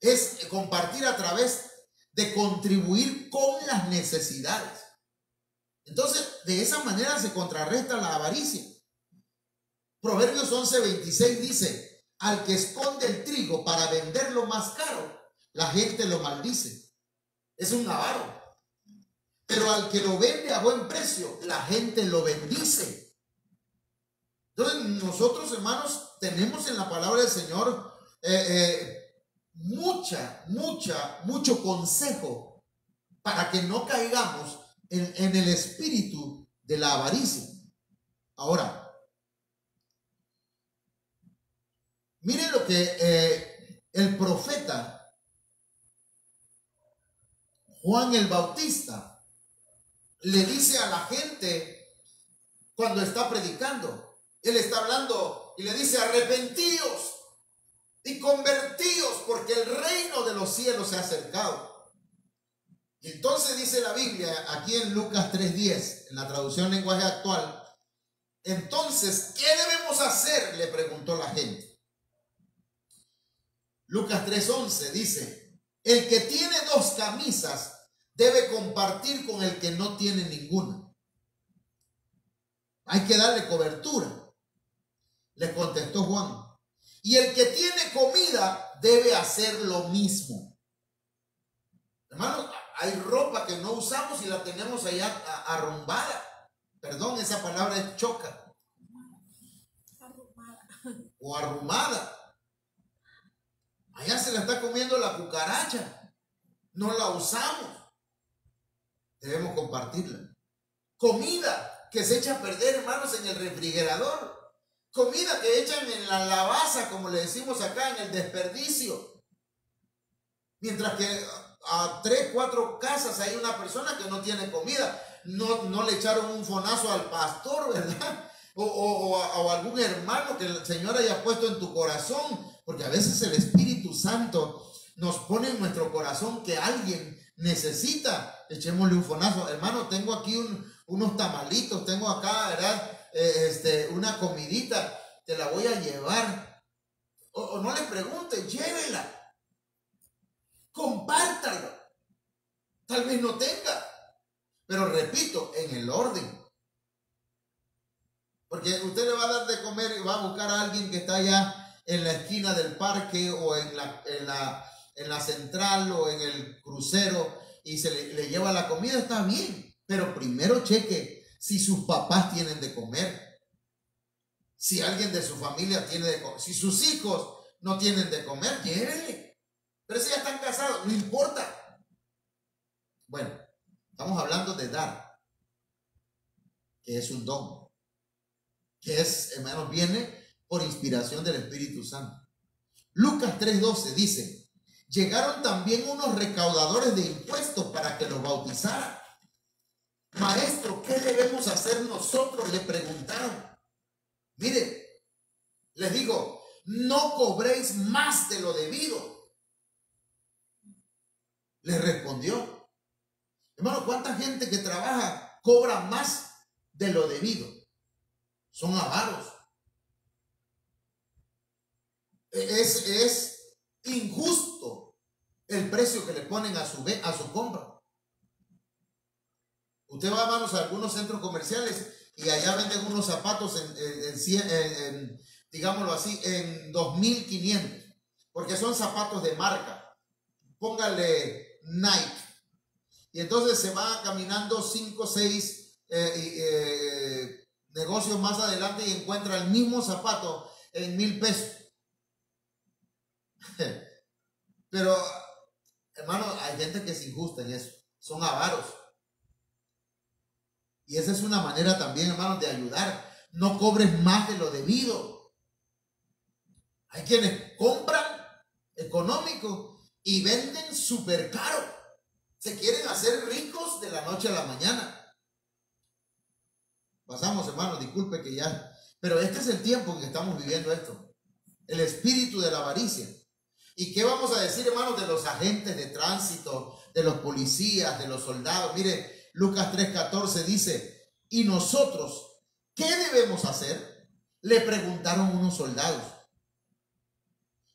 Es compartir a través de contribuir con las necesidades. Entonces, de esa manera se contrarresta la avaricia. Proverbios 11:26 dice, al que esconde el trigo para venderlo más caro, la gente lo maldice. Es un avaro. Pero al que lo vende a buen precio, la gente lo bendice. Entonces nosotros, hermanos, tenemos en la palabra del Señor mucho consejo para que no caigamos en el espíritu de la avaricia. Ahora, miren lo que el profeta Juan el Bautista le dice a la gente cuando está predicando. Él está hablando y le dice, arrepentíos y convertíos porque el reino de los cielos se ha acercado. Y entonces dice la Biblia aquí en Lucas 3:10, en la traducción lenguaje actual, entonces, ¿qué debemos hacer?, le preguntó la gente. Lucas 3:11 dice, el que tiene 2 camisas debe compartir con el que no tiene ninguna. Hay que darle cobertura. Le contestó Juan. Y el que tiene comida debe hacer lo mismo. Hermanos, hay ropa que no usamos y la tenemos allá arrumbada. Perdón, esa palabra es choca. O arrumada. Allá se la está comiendo la cucaracha. No la usamos. Debemos compartirla. Comida que se echa a perder, hermanos, en el refrigerador. Comida que echan en la lavaza, como le decimos acá, en el desperdicio. Mientras que a 3, 4 casas hay una persona que no tiene comida. No le echaron un fonazo al pastor, ¿verdad? O algún hermano que el Señor haya puesto en tu corazón. Porque a veces el Espíritu Santo nos pone en nuestro corazón que alguien necesita. Echémosle un fonazo. Hermano, tengo aquí unos tamalitos, tengo acá, ¿verdad? Una comidita, te la voy a llevar. O no le pregunte, llévela. Compártalo. Tal vez no tenga. Pero repito, en el orden. Porque usted le va a dar de comer y va a buscar a alguien que está allá en la esquina del parque o en la central o en el crucero y le lleva la comida, está bien. Pero primero cheque si sus papás tienen de comer. Si alguien de su familia tiene de comer. Si sus hijos no tienen de comer, llévenle. Pero si ya están casados, no importa. Bueno, estamos hablando de dar, que es un don, que es, hermanos, viene por inspiración del Espíritu Santo. Lucas 3:12 dice, llegaron también unos recaudadores de impuestos para que los bautizaran. maestro, ¿qué debemos hacer nosotros? Le preguntaron. Mire, les digo, no cobréis más de lo debido. Le respondió. Hermano, ¿cuánta gente que trabaja cobra más de lo debido? Son avaros. Es injusto el precio que le ponen a su compra. Usted va, hermanos, a algunos centros comerciales y allá venden unos zapatos digámoslo así, en 2.500, porque son zapatos de marca. Póngale Nike. Y entonces se va caminando 5 o 6 negocios más adelante y encuentra el mismo zapato en 1,000 pesos. Pero, hermano, hay gente que es injusta en eso. Son avaros. Y esa es una manera también, hermanos, de ayudar. No cobres más de lo debido. Hay quienes compran económico y venden súper caro. Se quieren hacer ricos de la noche a la mañana. Pasamos, hermanos, disculpe que ya. Pero este es el tiempo en que estamos viviendo esto. El espíritu de la avaricia. ¿Y qué vamos a decir, hermanos, de los agentes de tránsito, de los policías, de los soldados? Mire, Lucas 3:14 dice, ¿y nosotros qué debemos hacer? Le preguntaron unos soldados.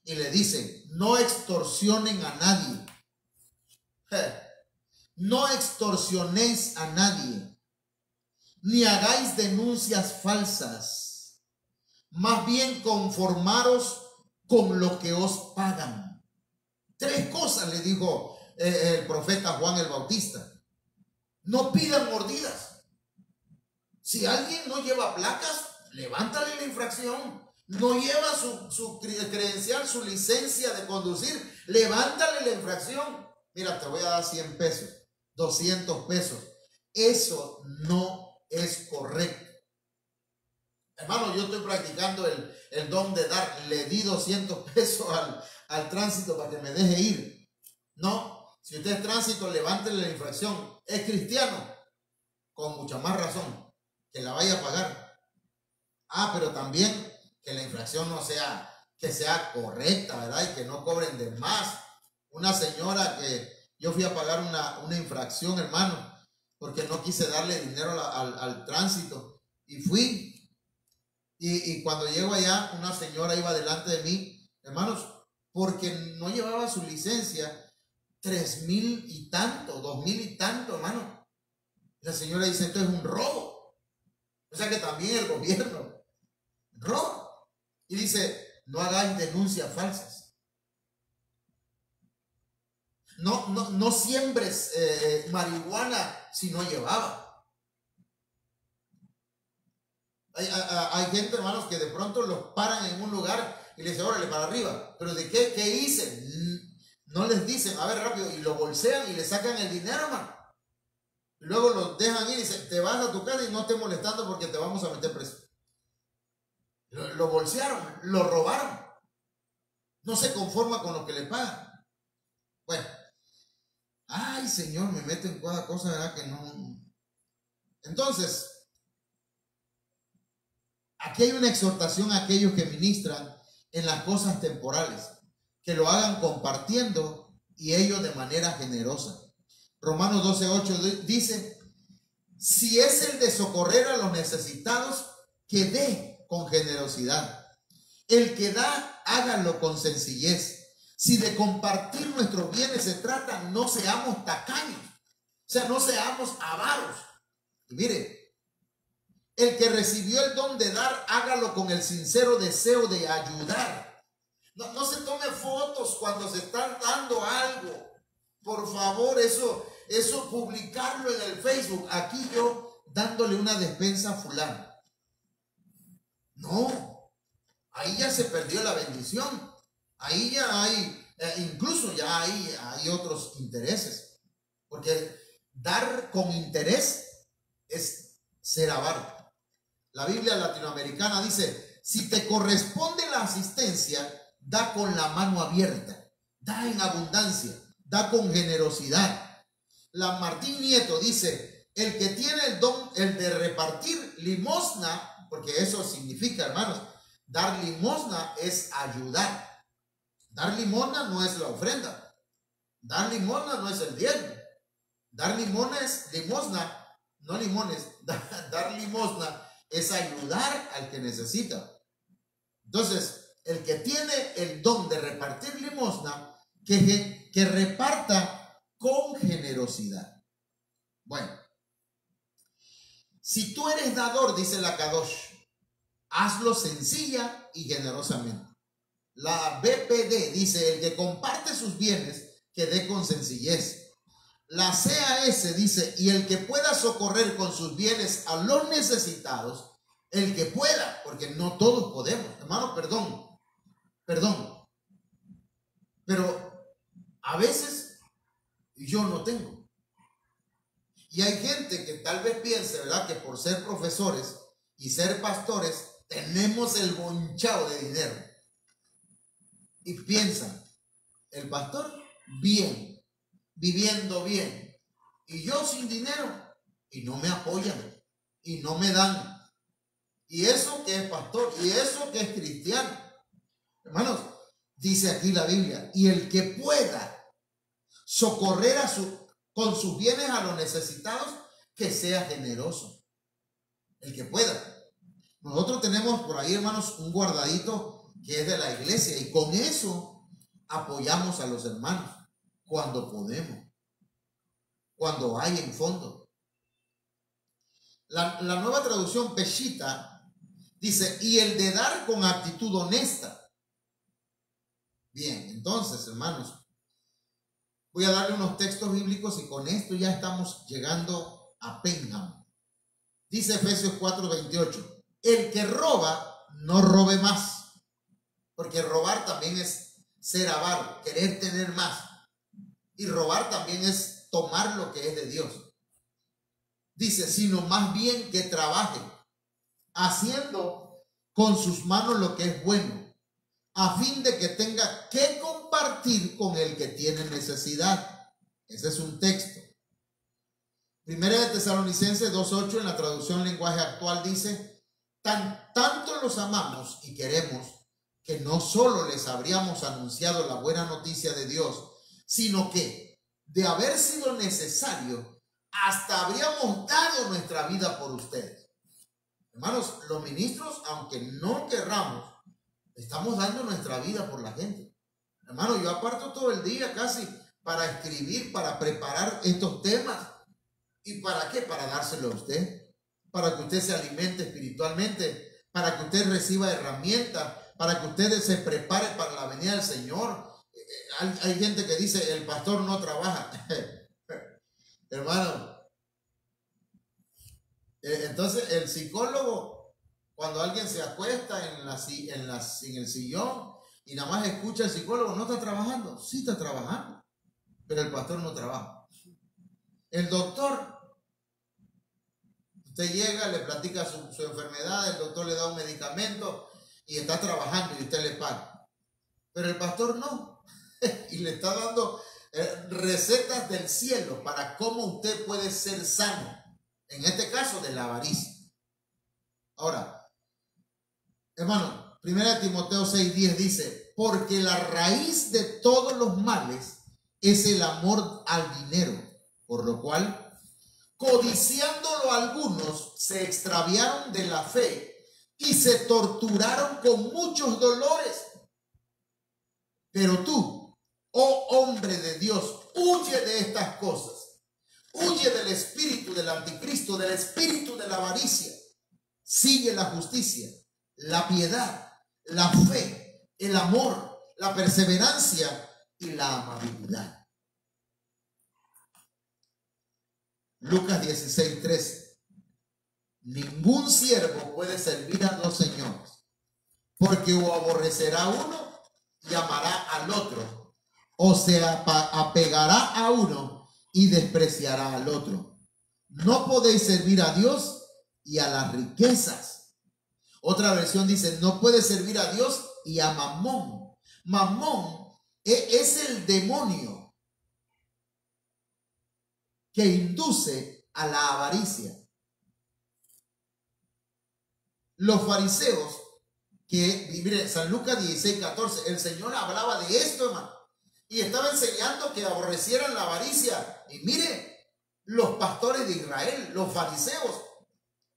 Y le dicen, no extorsionen a nadie. No extorsionéis a nadie, ni hagáis denuncias falsas. Más bien conformaros con lo que os pagan. 3 cosas le dijo el profeta Juan el Bautista. No pidan mordidas. Si alguien no lleva placas, levántale la infracción. No lleva su credencial, su licencia de conducir, levántale la infracción. Mira, te voy a dar 100 pesos, 200 pesos. Eso no es correcto. Hermano, yo estoy practicando el don de dar. Le di 200 pesos al tránsito para que me deje ir. No, si usted es tránsito, levántele la infracción. Es cristiano, con mucha más razón, que la vaya a pagar. Pero también que la infracción no sea, que sea correcta, ¿verdad? Y que no cobren de más. Una señora que yo fui a pagar una infracción, hermano, porque no quise darle dinero al tránsito. Y fui. Y cuando llego allá, una señora iba delante de mí, hermanos, porque no llevaba su licencia, 3,000 y tanto, 2,000 y tanto, hermano. La señora dice, esto es un robo. O sea que también el gobierno roba. Y dice, no hagáis denuncias falsas. No siembres marihuana si no llevaba. Hay gente, hermanos, que de pronto los paran en un lugar y les dicen, órale, para arriba. Pero ¿de qué hice? No les dicen, a ver, rápido, y lo bolsean y le sacan el dinero, hermano. Y luego los dejan ir y dicen, te vas a tu casa y no estés molestando porque te vamos a meter preso. Lo bolsearon, lo robaron. No se conforma con lo que le pagan. Bueno, ay, Señor, me meto en cada cosa, ¿verdad? Que no. Entonces, aquí hay una exhortación a aquellos que ministran en las cosas temporales, que lo hagan compartiendo y ellos de manera generosa. Romanos 12:8 dice, si es el de socorrer a los necesitados, que dé con generosidad. El que da, hágalo con sencillez. Si de compartir nuestros bienes se trata, no seamos tacaños, o sea, no seamos avaros. Y mire, el que recibió el don de dar, hágalo con el sincero deseo de ayudar. No se tome fotos cuando se están dando algo. Por favor, eso publicarlo en el Facebook. Aquí yo dándole una despensa a fulano. No, ahí ya se perdió la bendición. Ahí ya hay, incluso ya hay otros intereses. Porque dar con interés es ser avaro. La Biblia latinoamericana dice, si te corresponde la asistencia, da con la mano abierta, da en abundancia, da con generosidad. La Martín Nieto dice, el que tiene el don, el de repartir limosna, porque eso significa, hermanos, dar limosna es ayudar. Dar limosna no es la ofrenda. Dar limosna no es el diezmo. Dar limosna, no limones, dar limosna es ayudar al que necesita. Entonces, el que tiene el don de repartir limosna, que reparta con generosidad. Bueno, si tú eres dador, dice la Kadosh, hazlo sencilla y generosamente. La BPD dice, el que comparte sus bienes, que dé con sencillez. La CAS dice, y el que pueda socorrer con sus bienes a los necesitados, el que pueda, porque no todos podemos. Hermano, perdón, pero a veces yo no tengo. Y hay gente que tal vez piense, ¿verdad?, que por ser profesores y ser pastores, tenemos el bonchado de dinero. Y piensan, el pastor bien, viviendo bien, y yo sin dinero, y no me apoyan, y no me dan. Y eso que es pastor, y eso que es cristiano. Hermanos, dice aquí la Biblia, y el que pueda socorrer con sus bienes a los necesitados, que sea generoso. El que pueda. Nosotros tenemos por ahí, hermanos, un guardadito que es de la iglesia, y con eso apoyamos a los hermanos cuando podemos, cuando hay en fondo. La nueva traducción Peshita dice, y el de dar con actitud honesta. Bien, entonces, hermanos, voy a darle unos textos bíblicos y con esto ya estamos llegando a Penham. Dice Efesios 4:28, el que roba, no robe más. Porque robar también es ser avaro, querer tener más. Y robar también es tomar lo que es de Dios. Dice, sino más bien que trabaje, haciendo con sus manos lo que es bueno, a fin de que tenga que compartir con el que tiene necesidad. Ese es un texto. Primera de Tesalonicenses 2:8 en la traducción lenguaje actual dice, tanto los amamos y queremos, que no solo les habríamos anunciado la buena noticia de Dios, sino que, de haber sido necesario, hasta habríamos dado nuestra vida por ustedes. Hermanos, los ministros, aunque no querramos, estamos dando nuestra vida por la gente. Hermano, yo aparto todo el día casi para escribir, para preparar estos temas. ¿Y para qué? Para dárselo a usted, para que usted se alimente espiritualmente, para que usted reciba herramientas, para que ustedes se prepare para la venida del Señor. Hay gente que dice, el pastor no trabaja. Hermano, entonces el psicólogo, cuando alguien se acuesta en el sillón y nada más escucha al psicólogo, ¿no está trabajando? Sí está trabajando, pero el pastor no trabaja. El doctor, usted llega, le platica su enfermedad, el doctor le da un medicamento y está trabajando y usted le paga. Pero el pastor no. Y le está dando recetas del cielo para cómo usted puede ser sano. En este caso, de la avaricia. Ahora, hermano, 1 Timoteo 6:10 dice, porque la raíz de todos los males es el amor al dinero, por lo cual, codiciándolo algunos, se extraviaron de la fe y se torturaron con muchos dolores. Pero tú, oh hombre de Dios, huye de estas cosas. Huye del espíritu del anticristo, del espíritu de la avaricia. Sigue la justicia, la piedad, la fe, el amor, la perseverancia y la amabilidad. Lucas 16:13. Ningún siervo puede servir a dos señores, porque o aborrecerá a uno y amará al otro, o se apegará a uno y despreciará al otro. No podéis servir a Dios y a las riquezas. Otra versión dice, no puedes servir a Dios y a Mamón. Mamón es el demonio que induce a la avaricia. Los fariseos, que mire, San Lucas 16:14, el Señor hablaba de esto, hermano, y estaba enseñando que aborrecieran la avaricia. Y mire, los pastores de Israel, los fariseos,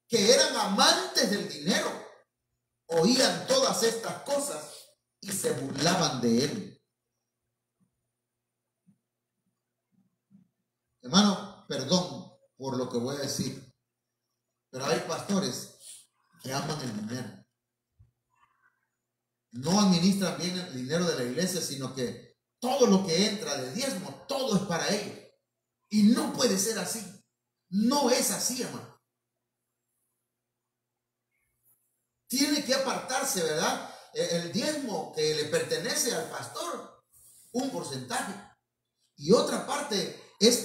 que eran amantes del dinero, oían todas estas cosas y se burlaban de él. Hermano, perdón por lo que voy a decir, pero hay pastores que aman el dinero. No administran bien el dinero de la iglesia, sino que todo lo que entra de diezmo, todo es para ellos. Y no puede ser así. No es así, hermano. Tiene que apartarse, ¿verdad? El diezmo que le pertenece al pastor, un porcentaje. Y otra parte es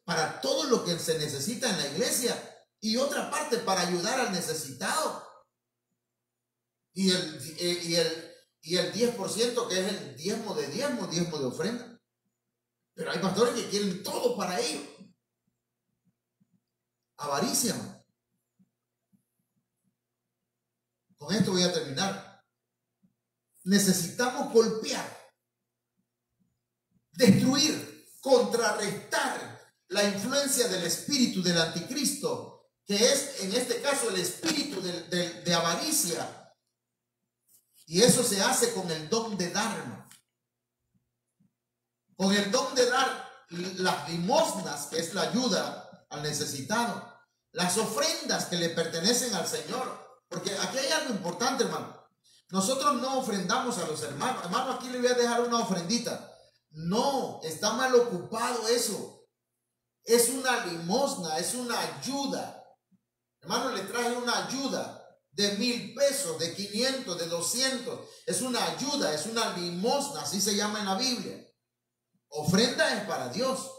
para todo lo que se necesita en la iglesia. Y otra parte para ayudar al necesitado. Y el 10% que es el diezmo de ofrenda. Pero hay pastores que quieren todo para ellos. Avaricia, ¿no? Con esto voy a terminar. Necesitamos golpear, destruir, contrarrestar la influencia del espíritu del anticristo, que es en este caso el espíritu de avaricia. Y eso se hace con el don de dar, hermano. Con el don de dar las limosnas, que es la ayuda al necesitado, las ofrendas que le pertenecen al Señor. Porque aquí hay algo importante, hermano. Nosotros no ofrendamos a los hermanos. Hermano, aquí le voy a dejar una ofrendita. No, está mal ocupado eso. Es una limosna, es una ayuda. Hermano, le traje una ayuda de 1,000 pesos, de 500, de 200. Es una ayuda, es una limosna, así se llama en la Biblia. Ofrenda es para Dios.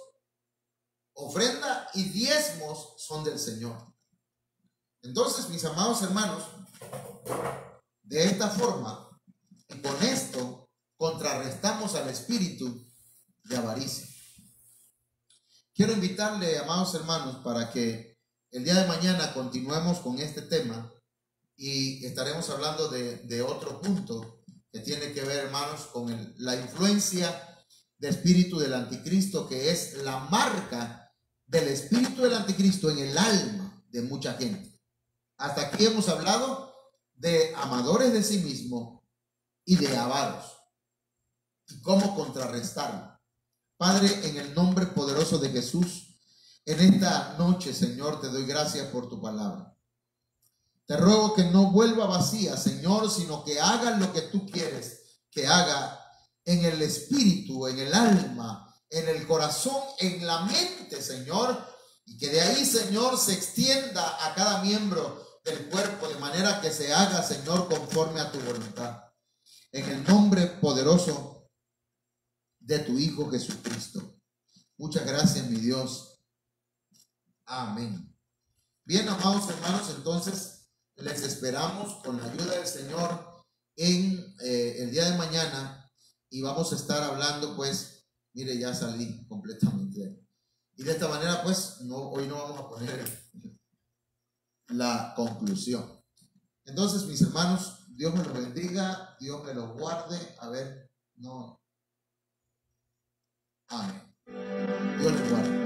Ofrenda y diezmos son del Señor. Entonces, mis amados hermanos, de esta forma y con esto contrarrestamos al espíritu de avaricia. Quiero invitarle, amados hermanos, para que el día de mañana continuemos con este tema y estaremos hablando de otro punto que tiene que ver, hermanos, con la influencia del espíritu del anticristo, que es la marca del espíritu del anticristo en el alma de mucha gente. Hasta aquí hemos hablado de amadores de sí mismos y de avaros y cómo contrarrestarlo. Padre, en el nombre poderoso de Jesús, en esta noche, Señor, te doy gracias por tu palabra. Te ruego que no vuelva vacía, Señor, sino que haga lo que tú quieres que haga en el espíritu, en el alma, en el corazón, en la mente, Señor, y que de ahí, Señor, se extienda a cada miembro del cuerpo, de manera que se haga, Señor, conforme a tu voluntad. En el nombre poderoso de tu Hijo Jesucristo. Muchas gracias, mi Dios. Amén. Bien, amados hermanos, entonces les esperamos con la ayuda del Señor en el día de mañana, y vamos a estar hablando, pues, mire, ya salí completamente. Y de esta manera, pues, hoy no vamos a poner la conclusión. Entonces, mis hermanos, Dios me los bendiga, Dios me los guarde. A ver, no. Amén. Dios les guarde.